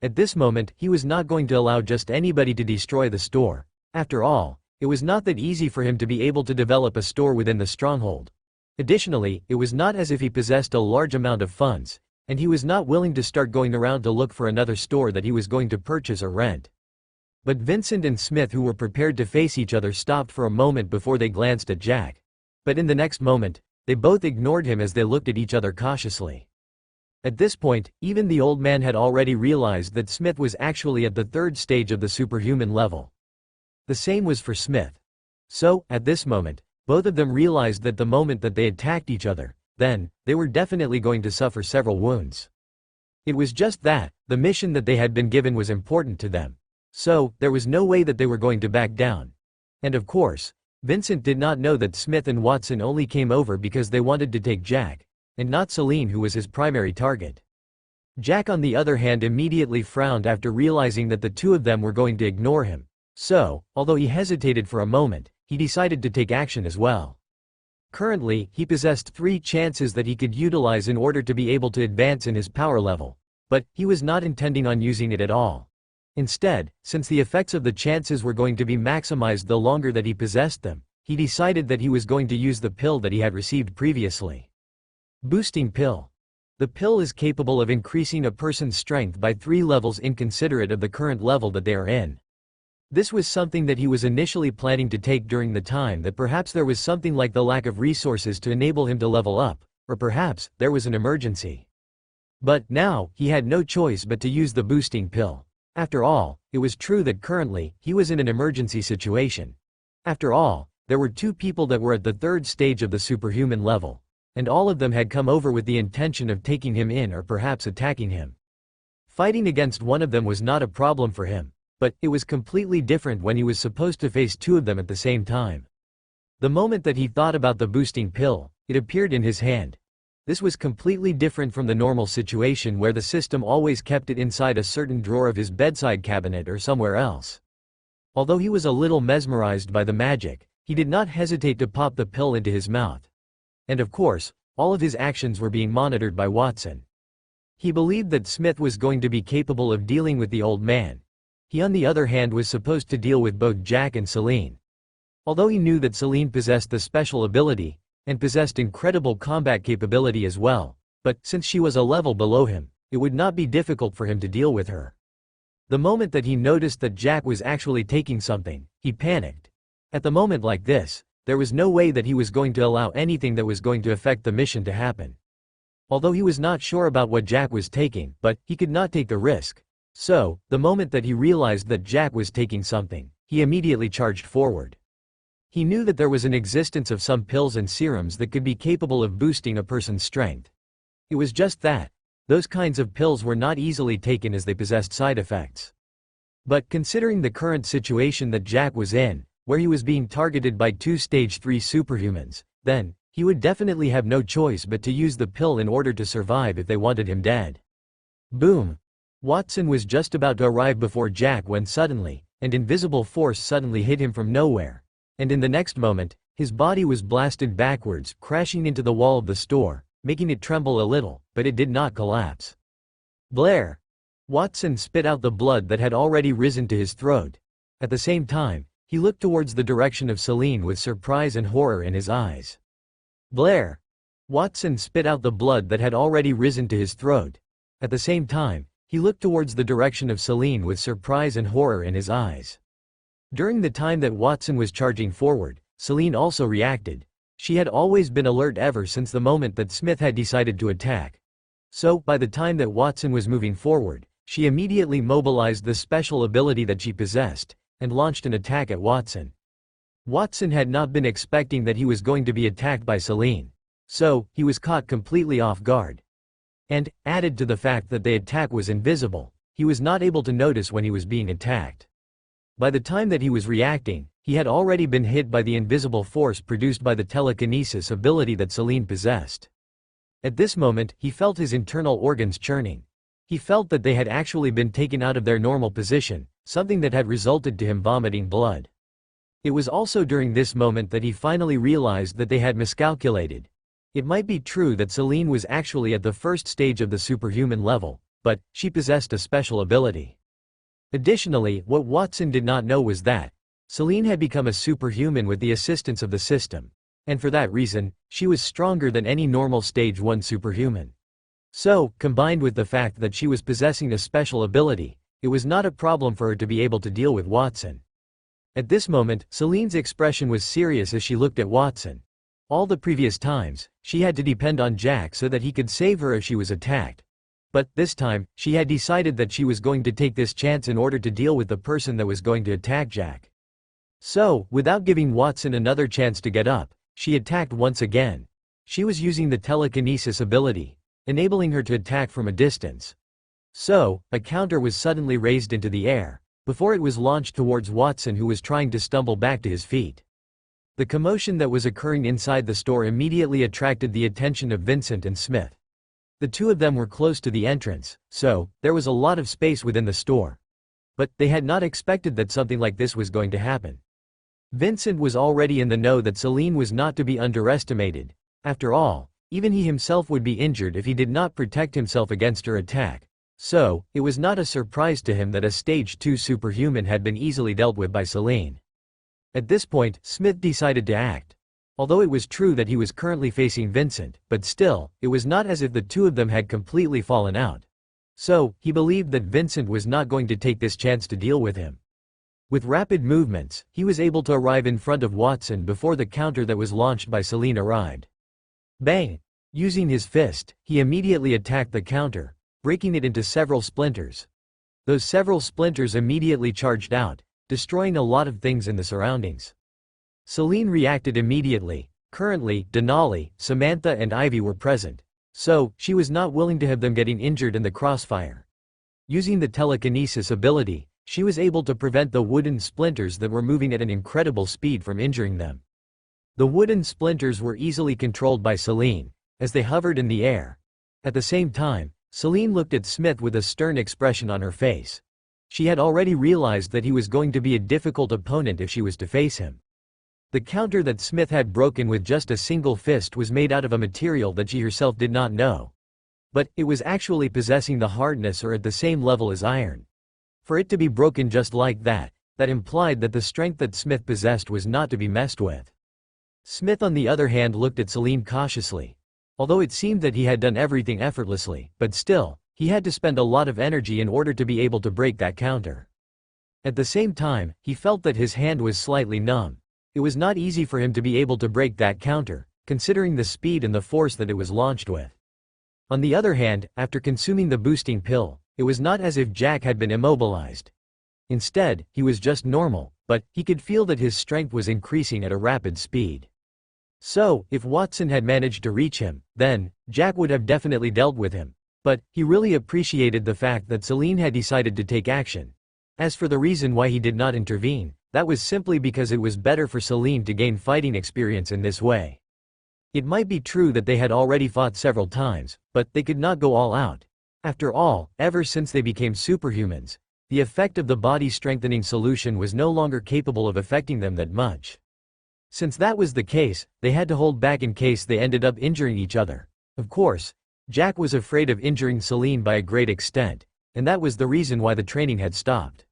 At this moment, he was not going to allow just anybody to destroy the store. After all, it was not that easy for him to be able to develop a store within the stronghold. Additionally, it was not as if he possessed a large amount of funds, and he was not willing to start going around to look for another store that he was going to purchase or rent. But Vincent and Smith, who were prepared to face each other, stopped for a moment before they glanced at Jack. But in the next moment, they both ignored him as they looked at each other cautiously. At this point, even the old man had already realized that Smith was actually at the third stage of the superhuman level. The same was for Smith. So, at this moment, both of them realized that the moment that they attacked each other, then, they were definitely going to suffer several wounds. It was just that, the mission that they had been given was important to them. So, there was no way that they were going to back down. And of course, Vincent did not know that Smith and Watson only came over because they wanted to take Jack, and not Celine, who was his primary target. Jack, on the other hand, immediately frowned after realizing that the two of them were going to ignore him. So, although he hesitated for a moment, he decided to take action as well. Currently, he possessed 3 chances that he could utilize in order to be able to advance in his power level. But, he was not intending on using it at all. Instead, since the effects of the chances were going to be maximized the longer that he possessed them, he decided that he was going to use the pill that he had received previously. Boosting pill. The pill is capable of increasing a person's strength by 3 levels inconsiderate of the current level that they are in. This was something that he was initially planning to take during the time that perhaps there was something like the lack of resources to enable him to level up, or perhaps there was an emergency. But now, he had no choice but to use the boosting pill. After all, it was true that currently, he was in an emergency situation. After all, there were 2 people that were at the 3rd stage of the superhuman level, and all of them had come over with the intention of taking him in or perhaps attacking him. Fighting against one of them was not a problem for him. But, it was completely different when he was supposed to face 2 of them at the same time. The moment that he thought about the boosting pill, it appeared in his hand. This was completely different from the normal situation where the system always kept it inside a certain drawer of his bedside cabinet or somewhere else. Although he was a little mesmerized by the magic, he did not hesitate to pop the pill into his mouth. And of course, all of his actions were being monitored by Watson. He believed that Smith was going to be capable of dealing with the old man. He, on the other hand, was supposed to deal with both Jack and Celine. Although he knew that Celine possessed the special ability, and possessed incredible combat capability as well, but since she was a level below him, it would not be difficult for him to deal with her. The moment that he noticed that Jack was actually taking something, he panicked. At the moment like this, there was no way that he was going to allow anything that was going to affect the mission to happen. Although he was not sure about what Jack was taking, but he could not take the risk. So, the moment that he realized that Jack was taking something, he immediately charged forward. He knew that there was an existence of some pills and serums that could be capable of boosting a person's strength. It was just that, those kinds of pills were not easily taken as they possessed side effects. But considering the current situation that Jack was in, where he was being targeted by 2 stage 3 superhumans, then, he would definitely have no choice but to use the pill in order to survive if they wanted him dead. Boom! Watson was just about to arrive before Jack when suddenly, an invisible force suddenly hit him from nowhere. And in the next moment, his body was blasted backwards, crashing into the wall of the store, making it tremble a little, but it did not collapse. Blair! Watson spit out the blood that had already risen to his throat. At the same time, he looked towards the direction of Celine with surprise and horror in his eyes. Blair! Watson spit out the blood that had already risen to his throat. At the same time, he looked towards the direction of Celine with surprise and horror in his eyes. During the time that Watson was charging forward, Celine also reacted. She had always been alert ever since the moment that Smith had decided to attack. So, by the time that Watson was moving forward, she immediately mobilized the special ability that she possessed, and launched an attack at Watson. Watson had not been expecting that he was going to be attacked by Celine. So, he was caught completely off guard. And, added to the fact that the attack was invisible, he was not able to notice when he was being attacked. By the time that he was reacting, he had already been hit by the invisible force produced by the telekinesis ability that Celine possessed. At this moment, he felt his internal organs churning. He felt that they had actually been taken out of their normal position, something that had resulted to him vomiting blood. It was also during this moment that he finally realized that they had miscalculated. It might be true that Celine was actually at the 1st stage of the superhuman level, but she possessed a special ability. Additionally, what Watson did not know was that Celine had become a superhuman with the assistance of the system, and for that reason, she was stronger than any normal stage 1 superhuman. So, combined with the fact that she was possessing a special ability, it was not a problem for her to be able to deal with Watson. At this moment, Celine's expression was serious as she looked at Watson. All the previous times, she had to depend on Jack so that he could save her if she was attacked, But this time, she had decided that she was going to take this chance in order to deal with the person that was going to attack Jack. So, without giving Watson another chance to get up, she attacked once again. She was using the telekinesis ability, enabling her to attack from a distance. So, a counter was suddenly raised into the air, before it was launched towards Watson, who was trying to stumble back to his feet. The commotion that was occurring inside the store immediately attracted the attention of Vincent and Smith. The two of them were close to the entrance, so there was a lot of space within the store. But they had not expected that something like this was going to happen. Vincent was already in the know that Celine was not to be underestimated. After all, even he himself would be injured if he did not protect himself against her attack. So, it was not a surprise to him that a stage 2 superhuman had been easily dealt with by Celine. At this point, Smith decided to act. Although it was true that he was currently facing Vincent, but still, it was not as if the two of them had completely fallen out. So, he believed that Vincent was not going to take this chance to deal with him. With rapid movements, he was able to arrive in front of Watson before the counter that was launched by Celine arrived. Bang! Using his fist, he immediately attacked the counter, breaking it into several splinters. Those several splinters immediately charged out, destroying a lot of things in the surroundings. Celine reacted immediately. Currently, Denali, Samantha and Ivy were present, so she was not willing to have them getting injured in the crossfire. Using the telekinesis ability, she was able to prevent the wooden splinters that were moving at an incredible speed from injuring them. The wooden splinters were easily controlled by Celine, as they hovered in the air. At the same time, Celine looked at Smith with a stern expression on her face. She had already realized that he was going to be a difficult opponent if she was to face him. The counter that Smith had broken with just a single fist was made out of a material that she herself did not know. But it was actually possessing the hardness or at the same level as iron. For it to be broken just like that, that implied that the strength that Smith possessed was not to be messed with. Smith on the other hand looked at Celine cautiously. Although it seemed that he had done everything effortlessly, but still, he had to spend a lot of energy in order to be able to break that counter. At the same time, he felt that his hand was slightly numb. It was not easy for him to be able to break that counter, considering the speed and the force that it was launched with. On the other hand, after consuming the boosting pill, it was not as if Jack had been immobilized. Instead, he was just normal, but he could feel that his strength was increasing at a rapid speed. So, if Watson had managed to reach him, then Jack would have definitely dealt with him. But he really appreciated the fact that Celine had decided to take action. As for the reason why he did not intervene, that was simply because it was better for Celine to gain fighting experience in this way. It might be true that they had already fought several times, but they could not go all out. After all, ever since they became superhumans, the effect of the body-strengthening solution was no longer capable of affecting them that much. Since that was the case, they had to hold back in case they ended up injuring each other. Of course, Jack was afraid of injuring Celine by a great extent, and that was the reason why the training had stopped.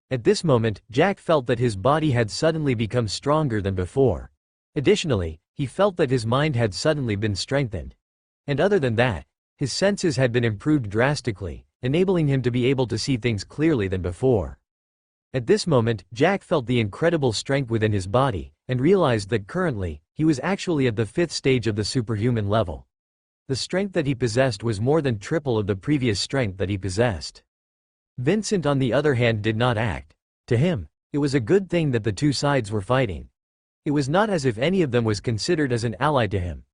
At this moment, Jack felt that his body had suddenly become stronger than before. Additionally, he felt that his mind had suddenly been strengthened. And other than that, his senses had been improved drastically, enabling him to be able to see things clearly than before. At this moment, Jack felt the incredible strength within his body, and realized that currently, he was actually at the 5th stage of the superhuman level. The strength that he possessed was more than triple of the previous strength that he possessed. Vincent on the other hand did not act. To him, it was a good thing that the two sides were fighting. It was not as if any of them was considered as an ally to him.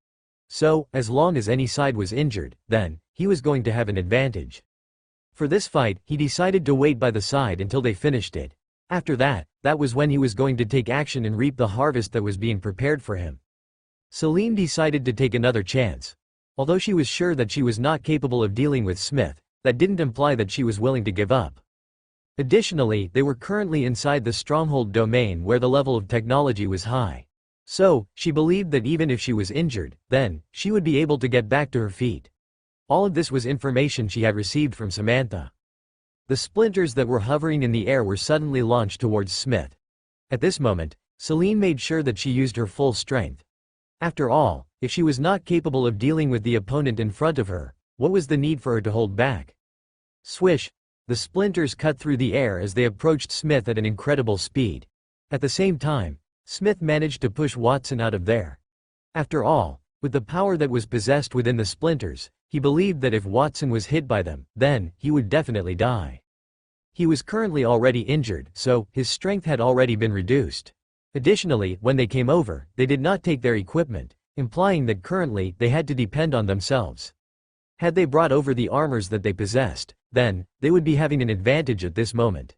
So, as long as any side was injured, then, he was going to have an advantage. For this fight, he decided to wait by the side until they finished it. After that, that was when he was going to take action and reap the harvest that was being prepared for him. Celine decided to take another chance. Although she was sure that she was not capable of dealing with Smith, that didn't imply that she was willing to give up. Additionally, they were currently inside the stronghold domain where the level of technology was high. So, she believed that even if she was injured, then, she would be able to get back to her feet. All of this was information she had received from Samantha. The splinters that were hovering in the air were suddenly launched towards Smith. At this moment, Celine made sure that she used her full strength. After all, if she was not capable of dealing with the opponent in front of her, what was the need for her to hold back? Swish! The splinters cut through the air as they approached Smith at an incredible speed. At the same time, Smith managed to push Watson out of there. After all, with the power that was possessed within the splinters, He believed that if Watson was hit by them, then he would definitely die. He was currently already injured, so his strength had already been reduced. Additionally, when they came over, they did not take their equipment, implying that currently they had to depend on themselves. Had they brought over the armors that they possessed, then they would be having an advantage at this moment.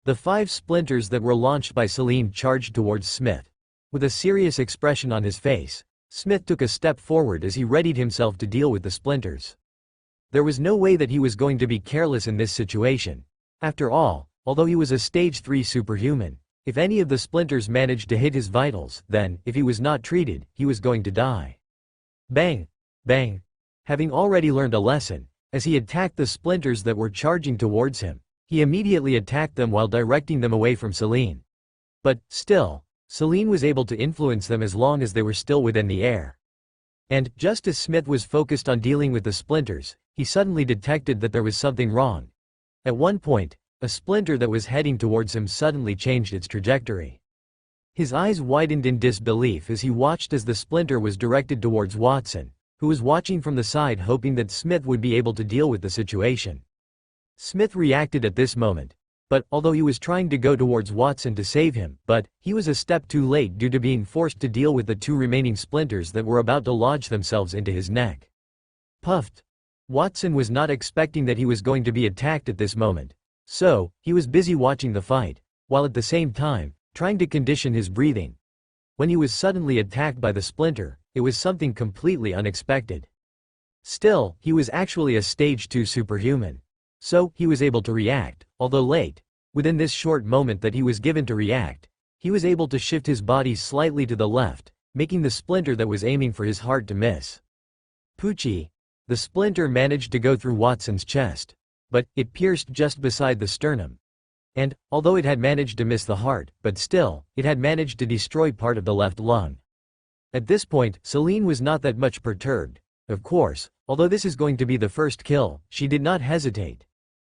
The 5 splinters that were launched by Celine charged towards Smith. With a serious expression on his face, Smith took a step forward as he readied himself to deal with the splinters. There was no way that he was going to be careless in this situation. After all, although he was a stage 3 superhuman, if any of the splinters managed to hit his vitals, then, if he was not treated, he was going to die. Bang! Bang! Having already learned a lesson, as he attacked the splinters that were charging towards him, he immediately attacked them while directing them away from Celine. But, still, Celine was able to influence them as long as they were still within the air. And, just as Smith was focused on dealing with the splinters, he suddenly detected that there was something wrong. At one point, a splinter that was heading towards him suddenly changed its trajectory. His eyes widened in disbelief as he watched as the splinter was directed towards Watson, who was watching from the side hoping that Smith would be able to deal with the situation. Smith reacted at this moment, but although he was trying to go towards Watson to save him, but he was a step too late due to being forced to deal with the 2 remaining splinters that were about to lodge themselves into his neck. Puffed. Watson was not expecting that he was going to be attacked at this moment, so he was busy watching the fight, while at the same time, trying to condition his breathing. When he was suddenly attacked by the splinter, it was something completely unexpected. Still, he was actually a stage 2 superhuman. So, he was able to react, although late. Within this short moment that he was given to react, he was able to shift his body slightly to the left, making the splinter that was aiming for his heart to miss. Poochie. The splinter managed to go through Watson's chest, but it pierced just beside the sternum. And, although it had managed to miss the heart, but still, it had managed to destroy part of the left lung. At this point, Celine was not that much perturbed. Of course, although this is going to be the first kill, she did not hesitate.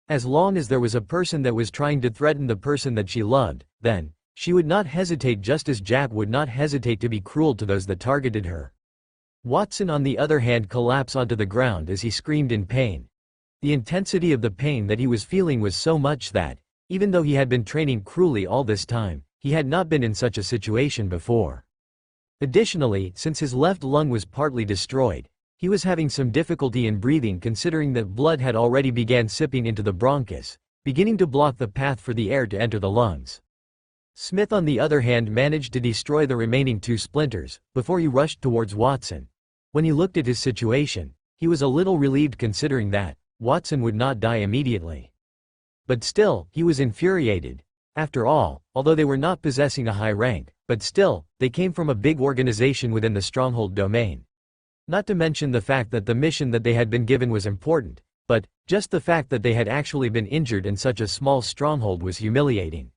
As long as there was a person that was trying to threaten the person that she loved, then, she would not hesitate, just as Jack would not hesitate to be cruel to those that targeted her. Watson on the other hand collapsed onto the ground as he screamed in pain. The intensity of the pain that he was feeling was so much that, even though he had been training cruelly all this time, he had not been in such a situation before. Additionally, since his left lung was partly destroyed, he was having some difficulty in breathing considering that blood had already began sipping into the bronchus, beginning to block the path for the air to enter the lungs. Smith on the other hand managed to destroy the remaining 2 splinters, before he rushed towards Watson. When he looked at his situation, he was a little relieved considering that Watson would not die immediately. But still, he was infuriated. After all, although they were not possessing a high rank, but still, they came from a big organization within the Stronghold domain. Not to mention the fact that the mission that they had been given was important, but just the fact that they had actually been injured in such a small stronghold was humiliating.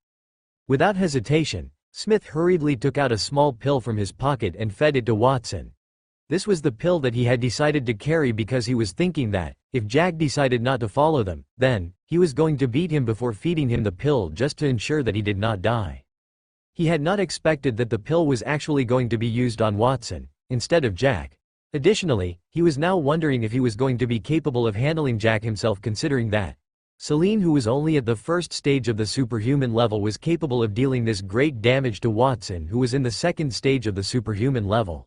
Without hesitation, Smith hurriedly took out a small pill from his pocket and fed it to Watson. This was the pill that he had decided to carry because he was thinking that, if Jack decided not to follow them, then, he was going to beat him before feeding him the pill just to ensure that he did not die. He had not expected that the pill was actually going to be used on Watson, instead of Jack. Additionally, he was now wondering if he was going to be capable of handling Jack himself considering that Celine, who was only at the first stage of the superhuman level, was capable of dealing this great damage to Watson, who was in the second stage of the superhuman level.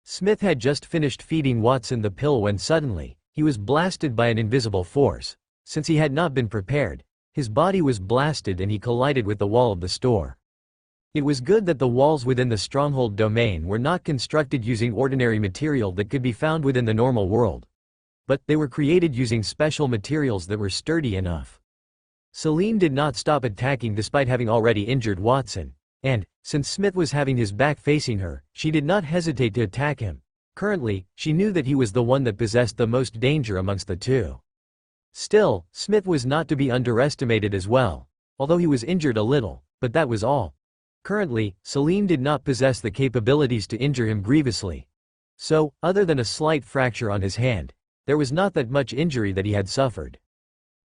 Smith had just finished feeding Watson the pill when suddenly, he was blasted by an invisible force. Since he had not been prepared, his body was blasted and he collided with the wall of the store. It was good that the walls within the Stronghold domain were not constructed using ordinary material that could be found within the normal world. But they were created using special materials that were sturdy enough. Celine did not stop attacking despite having already injured Watson. And, since Smith was having his back facing her, she did not hesitate to attack him. Currently, she knew that he was the one that possessed the most danger amongst the 2. Still, Smith was not to be underestimated as well, although he was injured a little, but that was all. Currently, Celine did not possess the capabilities to injure him grievously. So, other than a slight fracture on his hand, there was not that much injury that he had suffered.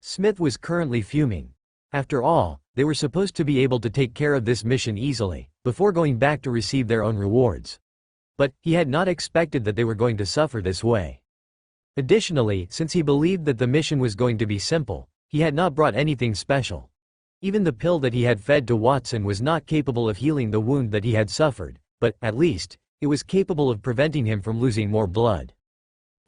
Smith was currently fuming. After all, they were supposed to be able to take care of this mission easily, before going back to receive their own rewards. But, he had not expected that they were going to suffer this way. Additionally, since he believed that the mission was going to be simple, he had not brought anything special. Even the pill that he had fed to Watson was not capable of healing the wound that he had suffered, but, at least, it was capable of preventing him from losing more blood.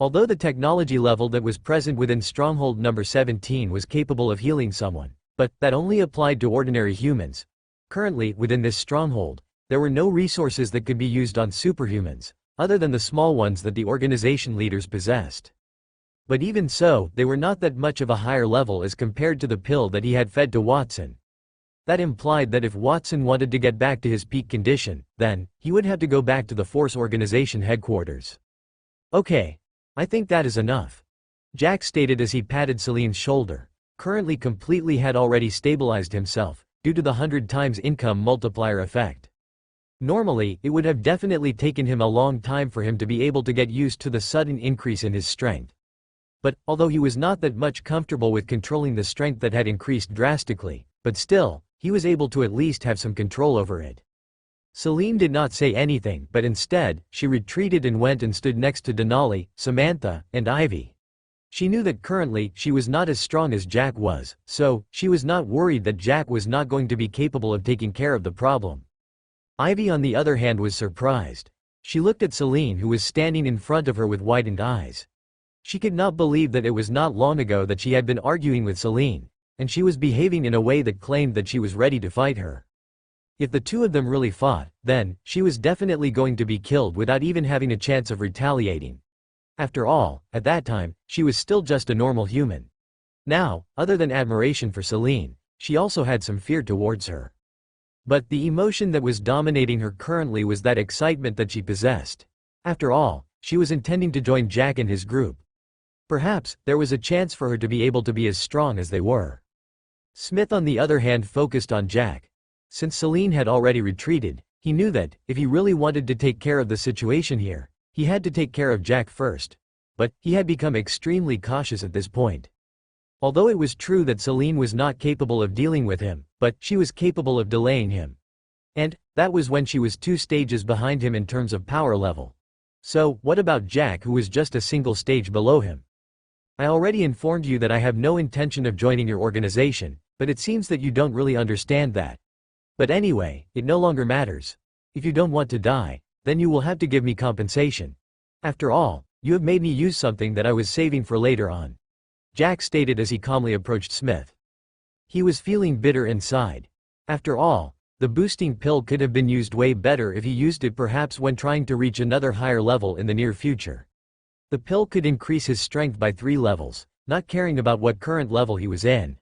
Although the technology level that was present within Stronghold number 17 was capable of healing someone, but that only applied to ordinary humans. Currently, within this stronghold, there were no resources that could be used on superhumans, other than the small ones that the organization leaders possessed. But even so, they were not that much of a higher level as compared to the pill that he had fed to Watson. That implied that if Watson wanted to get back to his peak condition, then, he would have to go back to the Force Organization headquarters. Okay. I think that is enough. Jack stated as he patted Celine's shoulder. Currently completely had already stabilized himself, due to the 100 times income multiplier effect. Normally, it would have definitely taken him a long time for him to be able to get used to the sudden increase in his strength. But, although he was not that much comfortable with controlling the strength that had increased drastically, but still, he was able to at least have some control over it. Celine did not say anything, but instead, she retreated and went and stood next to Denali, Samantha, and Ivy. She knew that currently, she was not as strong as Jack was, so, she was not worried that Jack was not going to be capable of taking care of the problem. Ivy on the other hand was surprised. She looked at Celine who was standing in front of her with widened eyes. She could not believe that it was not long ago that she had been arguing with Celine, and she was behaving in a way that claimed that she was ready to fight her. If the two of them really fought, then, she was definitely going to be killed without even having a chance of retaliating. After all, at that time, she was still just a normal human. Now, other than admiration for Celine, she also had some fear towards her. But the emotion that was dominating her currently was that excitement that she possessed. After all, she was intending to join Jack and his group. Perhaps, there was a chance for her to be able to be as strong as they were. Smith on the other hand focused on Jack. Since Celine had already retreated, he knew that, if he really wanted to take care of the situation here, he had to take care of Jack first. But, he had become extremely cautious at this point. Although it was true that Celine was not capable of dealing with him, but she was capable of delaying him. And, that was when she was 2 stages behind him in terms of power level. So, what about Jack who was just a single stage below him? I already informed you that I have no intention of joining your organization, but it seems that you don't really understand that. But anyway, it no longer matters. If you don't want to die, then you will have to give me compensation. After all, you have made me use something that I was saving for later on. Jack stated as he calmly approached Smith. He was feeling bitter inside. After all, the boosting pill could have been used way better if he used it perhaps when trying to reach another higher level in the near future. The pill could increase his strength by 3 levels, not caring about what current level he was in.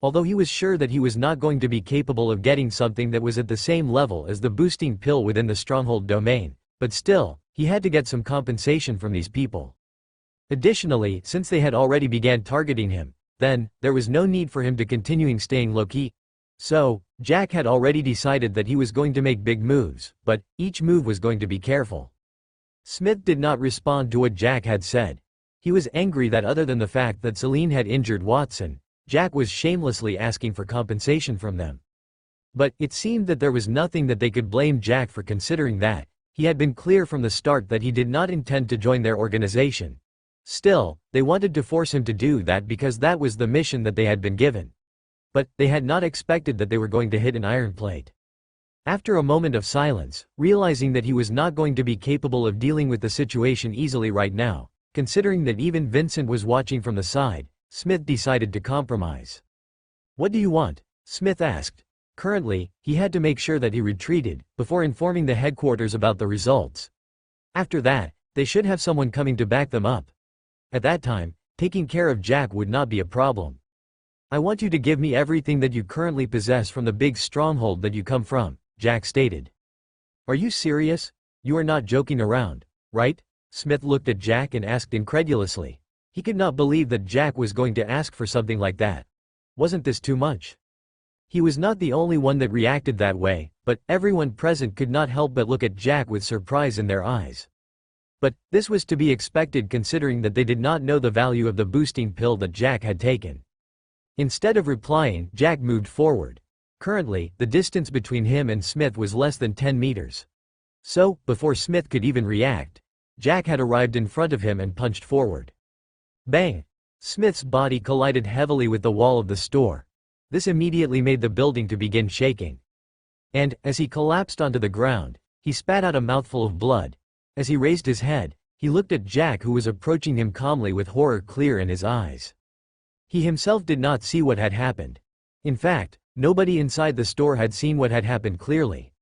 Although he was sure that he was not going to be capable of getting something that was at the same level as the boosting pill within the stronghold domain, but still, he had to get some compensation from these people. Additionally, since they had already began targeting him, then, there was no need for him to continuing staying low-key. So, Jack had already decided that he was going to make big moves, but, each move was going to be careful. Smith did not respond to what Jack had said. He was angry that other than the fact that Celine had injured Watson, Jack was shamelessly asking for compensation from them. But, it seemed that there was nothing that they could blame Jack for considering that. He had been clear from the start that he did not intend to join their organization. Still, they wanted to force him to do that because that was the mission that they had been given. But, they had not expected that they were going to hit an iron plate. After a moment of silence, realizing that he was not going to be capable of dealing with the situation easily right now, considering that even Vincent was watching from the side, Smith decided to compromise. "What do you want?" Smith asked. Currently, he had to make sure that he retreated, before informing the headquarters about the results. After that, they should have someone coming to back them up. At that time, taking care of Jack would not be a problem. "I want you to give me everything that you currently possess from the big stronghold that you come from," Jack stated. "Are you serious? You are not joking around, right?" Smith looked at Jack and asked incredulously. He could not believe that Jack was going to ask for something like that. Wasn't this too much? He was not the only one that reacted that way, but everyone present could not help but look at Jack with surprise in their eyes. But, this was to be expected considering that they did not know the value of the boosting pill that Jack had taken. Instead of replying, Jack moved forward. Currently, the distance between him and Smith was less than 10 meters. So, before Smith could even react, Jack had arrived in front of him and punched forward. Bang! Smith's body collided heavily with the wall of the store. This immediately made the building to begin shaking. And, as he collapsed onto the ground, he spat out a mouthful of blood. As he raised his head, he looked at Jack, who was approaching him calmly with horror clear in his eyes. He himself did not see what had happened. In fact, nobody inside the store had seen what had happened clearly.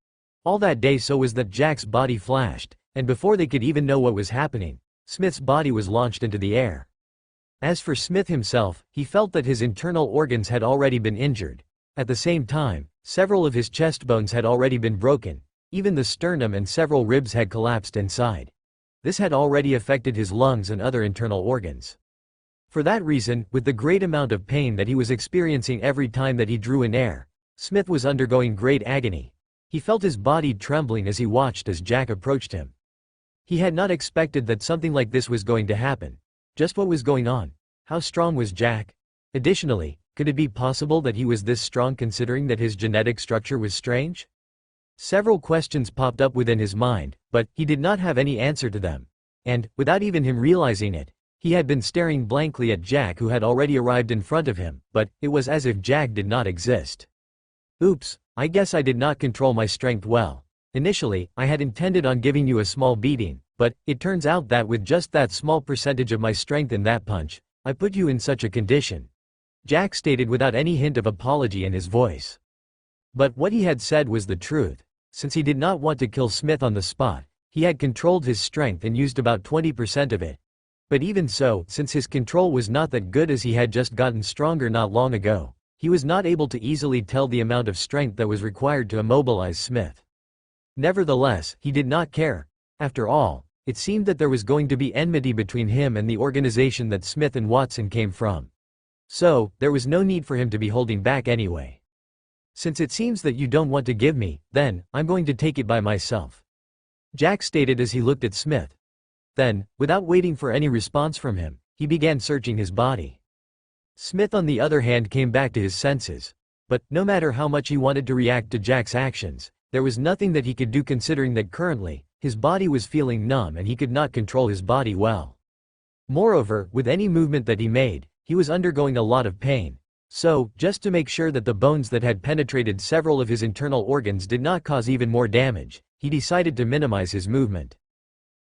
All that day so was that Jack's body flashed, and before they could even know what was happening, Smith's body was launched into the air. As for Smith himself, he felt that his internal organs had already been injured. At the same time, several of his chest bones had already been broken, even the sternum and several ribs had collapsed inside. This had already affected his lungs and other internal organs. For that reason, with the great amount of pain that he was experiencing every time that he drew in air, Smith was undergoing great agony. He felt his body trembling as he watched as Jack approached him. He had not expected that something like this was going to happen. Just what was going on? How strong was Jack? Additionally, could it be possible that he was this strong considering that his genetic structure was strange? Several questions popped up within his mind, but he did not have any answer to them. And, without even him realizing it, he had been staring blankly at Jack, who had already arrived in front of him, but it was as if Jack did not exist. Oops, I guess I did not control my strength well. Initially, I had intended on giving you a small beating, but it turns out that with just that small percentage of my strength in that punch, I put you in such a condition. Jack stated without any hint of apology in his voice. But what he had said was the truth. Since he did not want to kill Smith on the spot, he had controlled his strength and used about 20% of it. But even so, since his control was not that good as he had just gotten stronger not long ago, he was not able to easily tell the amount of strength that was required to immobilize Smith. Nevertheless, he did not care. After all, it seemed that there was going to be enmity between him and the organization that Smith and Watson came from. So, there was no need for him to be holding back anyway. Since it seems that you don't want to give me, then, I'm going to take it by myself. Jack stated as he looked at Smith. Then, without waiting for any response from him, he began searching his body. Smith on the other hand came back to his senses. But, no matter how much he wanted to react to Jack's actions, there was nothing that he could do considering that currently, his body was feeling numb and he could not control his body well. Moreover, with any movement that he made, he was undergoing a lot of pain. So, just to make sure that the bones that had penetrated several of his internal organs did not cause even more damage, he decided to minimize his movement.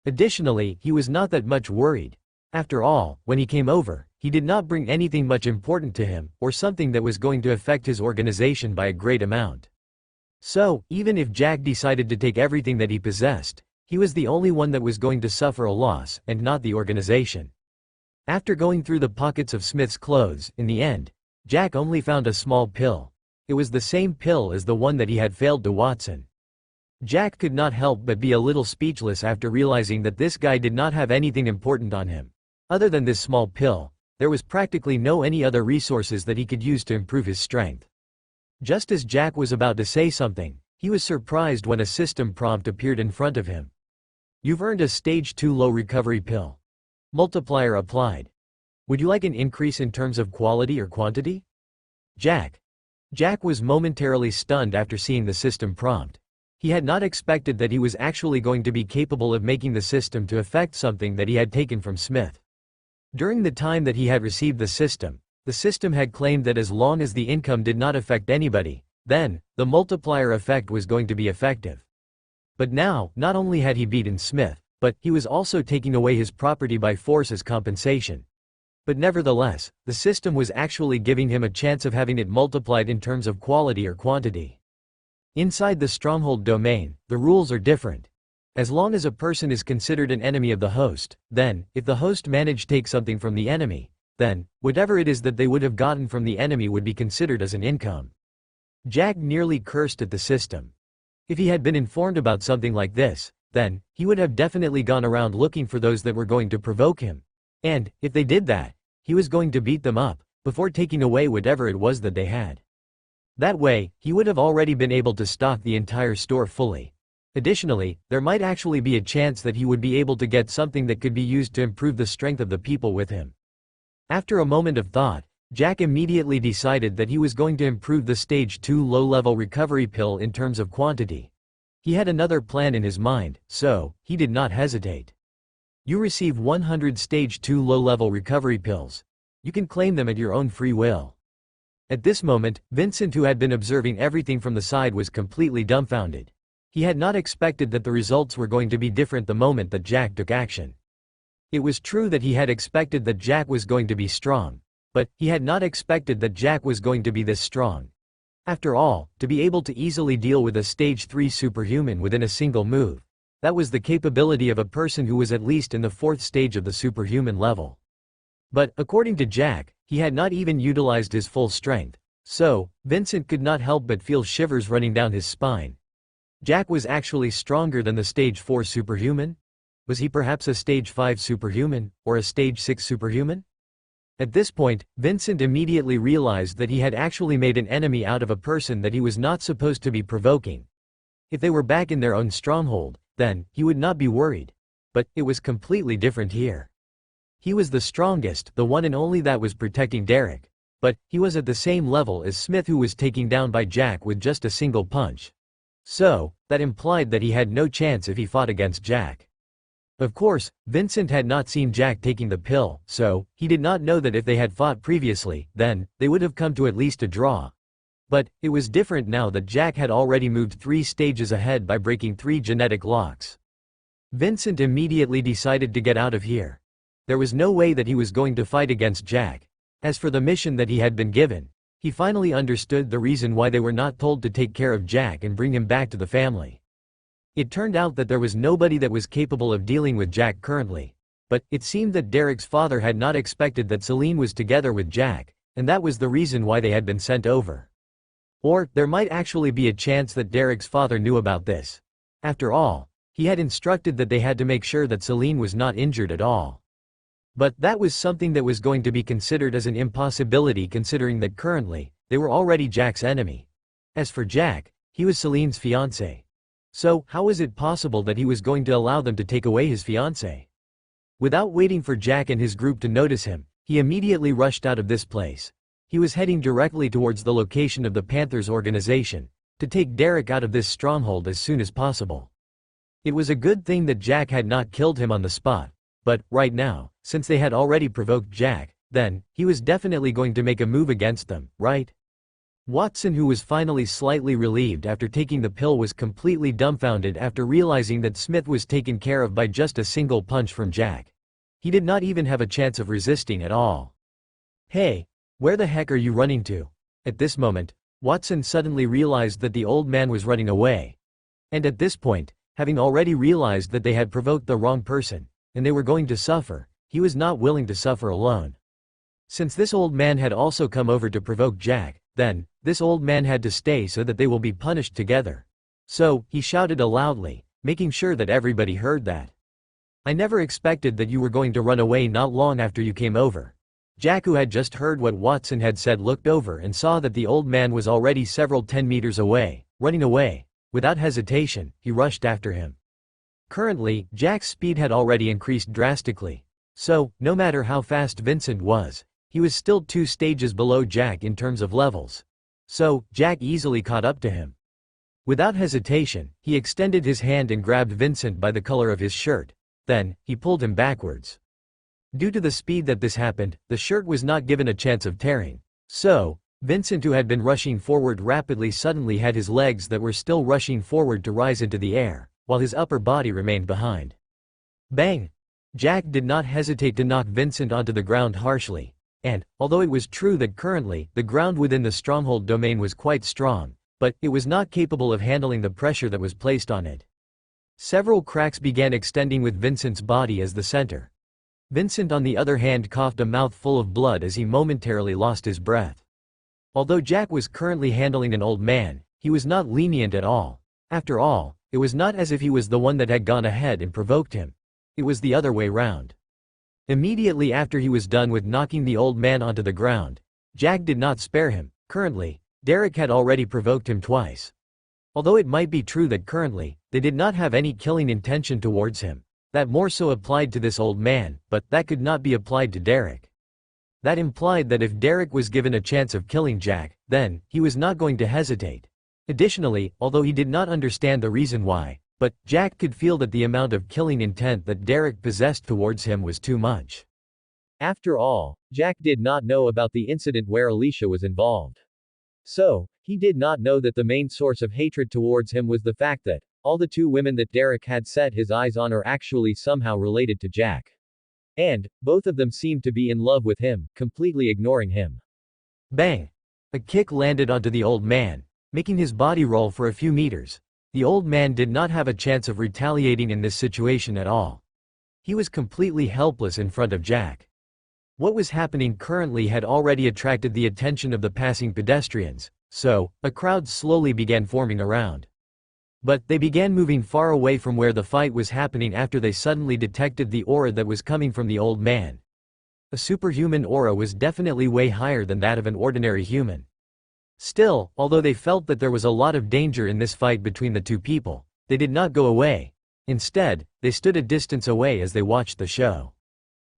Additionally, he was not that much worried. After all, when he came over, he did not bring anything much important to him, or something that was going to affect his organization by a great amount. So, even if Jack decided to take everything that he possessed, he was the only one that was going to suffer a loss, and not the organization. After going through the pockets of Smith's clothes, in the end, Jack only found a small pill. It was the same pill as the one that he had failed to Watson. Jack could not help but be a little speechless after realizing that this guy did not have anything important on him. Other than this small pill, there was practically no any other resources that he could use to improve his strength. Just as Jack was about to say something, he was surprised when a system prompt appeared in front of him. You've earned a Stage 2 low recovery pill. Multiplier applied. Would you like an increase in terms of quality or quantity? Jack was momentarily stunned after seeing the system prompt. He had not expected that he was actually going to be capable of making the system to affect something that he had taken from Smith. During the time that he had received the system had claimed that as long as the income did not affect anybody, then, the multiplier effect was going to be effective. But now, not only had he beaten Smith, but he was also taking away his property by force as compensation. But nevertheless, the system was actually giving him a chance of having it multiplied in terms of quality or quantity. Inside the stronghold domain, the rules are different. As long as a person is considered an enemy of the host, then, if the host managed to take something from the enemy, then, whatever it is that they would have gotten from the enemy would be considered as an income. Jack nearly cursed at the system. If he had been informed about something like this, then, he would have definitely gone around looking for those that were going to provoke him. And, if they did that, he was going to beat them up, before taking away whatever it was that they had. That way, he would have already been able to stock the entire store fully. Additionally, there might actually be a chance that he would be able to get something that could be used to improve the strength of the people with him. After a moment of thought, Jack immediately decided that he was going to improve the Stage 2 low-level recovery pill in terms of quantity. He had another plan in his mind, so, he did not hesitate. You receive 100 Stage 2 low-level recovery pills. You can claim them at your own free will. At this moment, Vincent, who had been observing everything from the side, was completely dumbfounded. He had not expected that the results were going to be different the moment that Jack took action. It was true that he had expected that Jack was going to be strong, but he had not expected that Jack was going to be this strong. After all, to be able to easily deal with a Stage 3 superhuman within a single move, that was the capability of a person who was at least in the 4th stage of the superhuman level. But, according to Jack, he had not even utilized his full strength, so Vincent could not help but feel shivers running down his spine. Jack was actually stronger than the Stage 4 superhuman? Was he perhaps a Stage 5 superhuman, or a Stage 6 superhuman? At this point, Vincent immediately realized that he had actually made an enemy out of a person that he was not supposed to be provoking. If they were back in their own stronghold, then he would not be worried. But it was completely different here. He was the strongest, the one and only that was protecting Derek. But he was at the same level as Smith, who was taken down by Jack with just a single punch. So, that implied that he had no chance if he fought against Jack. Of course, Vincent had not seen Jack taking the pill, so he did not know that if they had fought previously, then they would have come to at least a draw. But it was different now that Jack had already moved 3 stages ahead by breaking 3 genetic locks. Vincent immediately decided to get out of here. There was no way that he was going to fight against Jack. As for the mission that he had been given, he finally understood the reason why they were not told to take care of Jack and bring him back to the family. It turned out that there was nobody that was capable of dealing with Jack currently. But it seemed that Derek's father had not expected that Celine was together with Jack, and that was the reason why they had been sent over. Or, there might actually be a chance that Derek's father knew about this. After all, he had instructed that they had to make sure that Celine was not injured at all. But that was something that was going to be considered as an impossibility, considering that currently, they were already Jack's enemy. As for Jack, he was Celine's fiancé. So, how was it possible that he was going to allow them to take away his fiancée? Without waiting for Jack and his group to notice him, he immediately rushed out of this place. He was heading directly towards the location of the Panthers organization, to take Derek out of this stronghold as soon as possible. It was a good thing that Jack had not killed him on the spot, but, right now, since they had already provoked Jack, then, he was definitely going to make a move against them, right? Watson, who was finally slightly relieved after taking the pill, was completely dumbfounded after realizing that Smith was taken care of by just a single punch from Jack. He did not even have a chance of resisting at all. Hey, where the heck are you running to? At this moment, Watson suddenly realized that the old man was running away. And at this point, having already realized that they had provoked the wrong person, and they were going to suffer, he was not willing to suffer alone. Since this old man had also come over to provoke Jack, then, this old man had to stay so that they will be punished together. So, he shouted loudly, making sure that everybody heard that. I never expected that you were going to run away not long after you came over. Jack, who had just heard what Watson had said, looked over and saw that the old man was already several 10 meters away, running away. Without hesitation, he rushed after him. Currently, Jack's speed had already increased drastically. So, no matter how fast Vincent was, he was still 2 stages below Jack in terms of levels. So, Jack easily caught up to him. Without hesitation, he extended his hand and grabbed Vincent by the collar of his shirt. Then, he pulled him backwards. Due to the speed that this happened, the shirt was not given a chance of tearing. So, Vincent, who had been rushing forward rapidly, suddenly had his legs that were still rushing forward to rise into the air, while his upper body remained behind. Bang! Jack did not hesitate to knock Vincent onto the ground harshly. And, although it was true that currently, the ground within the stronghold domain was quite strong, but it was not capable of handling the pressure that was placed on it. Several cracks began extending with Vincent's body as the center. Vincent, on the other hand, coughed a mouthful of blood as he momentarily lost his breath. Although Jack was currently handling an old man, he was not lenient at all. After all, it was not as if he was the one that had gone ahead and provoked him. It was the other way round. Immediately after he was done with knocking the old man onto the ground, Jack did not spare him. Currently, Derek had already provoked him twice. Although it might be true that currently, they did not have any killing intention towards him, that more so applied to this old man, but that could not be applied to Derek. That implied that if Derek was given a chance of killing Jack, then, he was not going to hesitate. Additionally, although he did not understand the reason why, But Jack could feel that the amount of killing intent that Derek possessed towards him was too much. After all, Jack did not know about the incident where Alicia was involved. So, he did not know that the main source of hatred towards him was the fact that all the two women that Derek had set his eyes on are actually somehow related to Jack. And both of them seemed to be in love with him, completely ignoring him. Bang! A kick landed onto the old man, making his body roll for a few meters. The old man did not have a chance of retaliating in this situation at all. He was completely helpless in front of Jack. What was happening currently had already attracted the attention of the passing pedestrians, so a crowd slowly began forming around. But they began moving far away from where the fight was happening after they suddenly detected the aura that was coming from the old man. A superhuman aura was definitely way higher than that of an ordinary human. Still, although they felt that there was a lot of danger in this fight between the two people, they did not go away. Instead, they stood a distance away as they watched the show.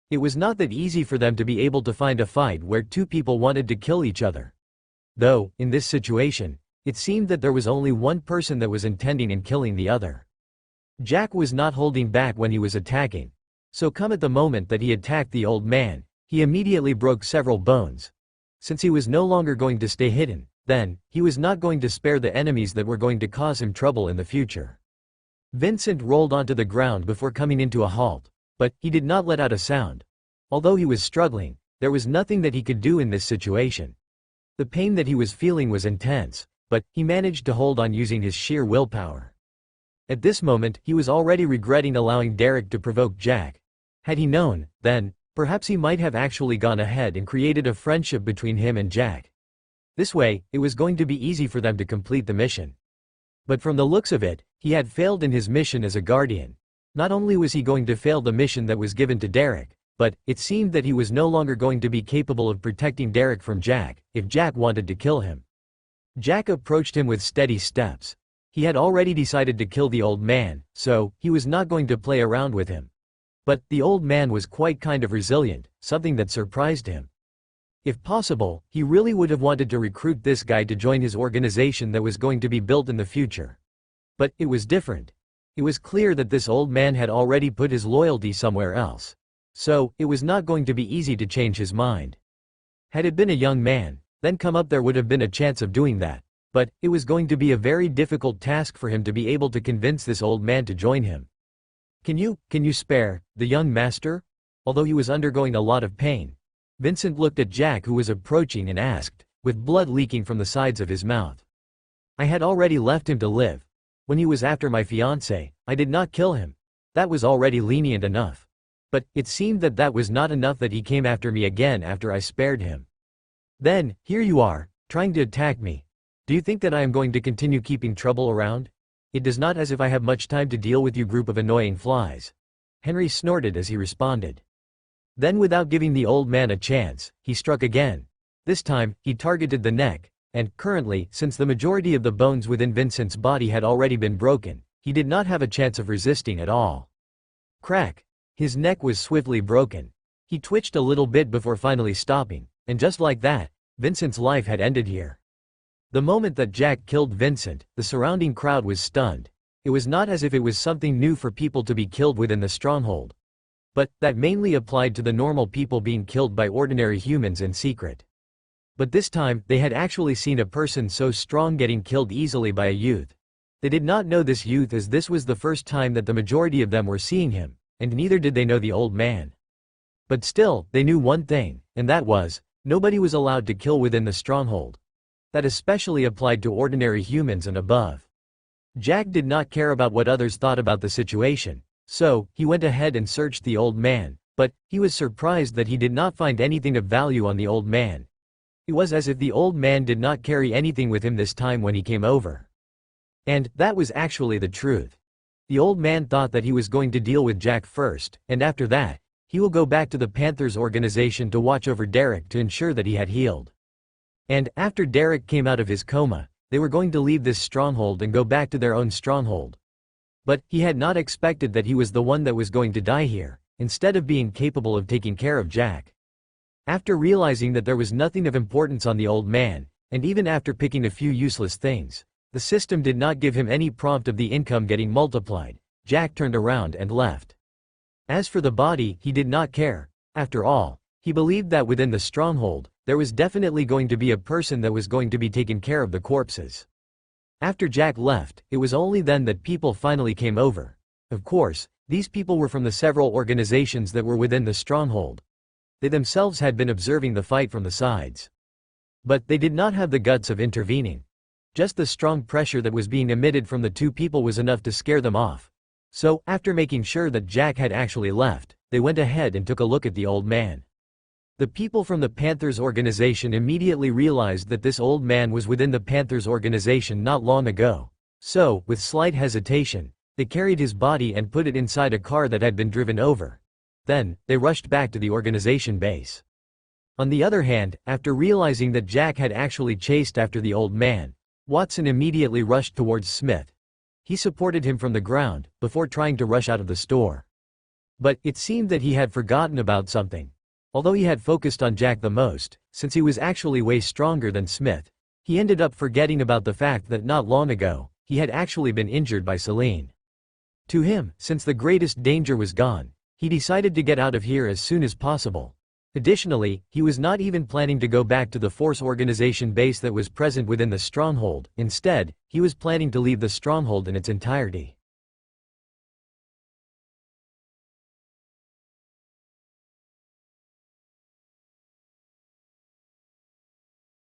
It was not that easy for them to be able to find a fight where two people wanted to kill each other. Though, in this situation, it seemed that there was only one person that was intending in killing the other. Jack was not holding back when he was attacking. So come at the moment that he attacked the old man, he immediately broke several bones. Since he was no longer going to stay hidden, then, he was not going to spare the enemies that were going to cause him trouble in the future. Vincent rolled onto the ground before coming into a halt. But he did not let out a sound. Although he was struggling, there was nothing that he could do in this situation. The pain that he was feeling was intense, but he managed to hold on using his sheer willpower. At this moment, he was already regretting allowing Derek to provoke Jack. Had he known, then, perhaps he might have actually gone ahead and created a friendship between him and Jack. This way, it was going to be easy for them to complete the mission. But from the looks of it, he had failed in his mission as a guardian. Not only was he going to fail the mission that was given to Derek, but it seemed that he was no longer going to be capable of protecting Derek from Jack, if Jack wanted to kill him. Jack approached him with steady steps. He had already decided to kill the old man, so he was not going to play around with him. But the old man was quite kind of resilient, something that surprised him. If possible, he really would have wanted to recruit this guy to join his organization that was going to be built in the future. But it was different. It was clear that this old man had already put his loyalty somewhere else. So, it was not going to be easy to change his mind. Had it been a young man, then come up there would have been a chance of doing that. But, it was going to be a very difficult task for him to be able to convince this old man to join him. Can you spare the young master? Although he was undergoing a lot of pain, Vincent looked at Jack, who was approaching, and asked, with blood leaking from the sides of his mouth. I had already left him to live. When he was after my fiancée, I did not kill him. That was already lenient enough. But, it seemed that that was not enough, that he came after me again after I spared him. Then, here you are, trying to attack me. Do you think that I am going to continue keeping trouble around? It does not as if I have much time to deal with you group of annoying flies. Henry snorted as he responded. Then without giving the old man a chance, he struck again. This time, he targeted the neck, and currently, since the majority of the bones within Vincent's body had already been broken, he did not have a chance of resisting at all. Crack! His neck was swiftly broken. He twitched a little bit before finally stopping, and just like that, Vincent's life had ended here. The moment that Jack killed Vincent, the surrounding crowd was stunned. It was not as if it was something new for people to be killed within the stronghold. But, that mainly applied to the normal people being killed by ordinary humans in secret. But this time, they had actually seen a person so strong getting killed easily by a youth. They did not know this youth, as this was the first time that the majority of them were seeing him, and neither did they know the old man. But still, they knew one thing, and that was, nobody was allowed to kill within the stronghold. That especially applied to ordinary humans and above. Jack did not care about what others thought about the situation, so he went ahead and searched the old man, but he was surprised that he did not find anything of value on the old man. It was as if the old man did not carry anything with him this time when he came over. And that was actually the truth. The old man thought that he was going to deal with Jack first, and after that, he will go back to the Panthers organization to watch over Derek to ensure that he had healed. And after Derek came out of his coma, they were going to leave this stronghold and go back to their own stronghold. But he had not expected that he was the one that was going to die here, instead of being capable of taking care of Jack. After realizing that there was nothing of importance on the old man, and even after picking a few useless things, The system did not give him any prompt of the income getting multiplied. Jack turned around and left. As for the body, he did not care. After all, he believed that within the stronghold, there was definitely going to be a person that was going to be taking care of the corpses. After Jack left, it was only then that people finally came over. Of course, these people were from the several organizations that were within the stronghold. They themselves had been observing the fight from the sides. But they did not have the guts of intervening. Just the strong pressure that was being emitted from the two people was enough to scare them off. So, after making sure that Jack had actually left, they went ahead and took a look at the old man. The people from the Panthers organization immediately realized that this old man was within the Panthers organization not long ago. So, with slight hesitation, they carried his body and put it inside a car that had been driven over. Then, they rushed back to the organization base. On the other hand, after realizing that Jack had actually chased after the old man, Watson immediately rushed towards Smith. He supported him from the ground, before trying to rush out of the store. But, it seemed that he had forgotten about something. Although he had focused on Jack the most, since he was actually way stronger than Smith, he ended up forgetting about the fact that not long ago, he had actually been injured by Celine. To him, since the greatest danger was gone, he decided to get out of here as soon as possible. Additionally, he was not even planning to go back to the force organization base that was present within the stronghold. Instead, he was planning to leave the stronghold in its entirety.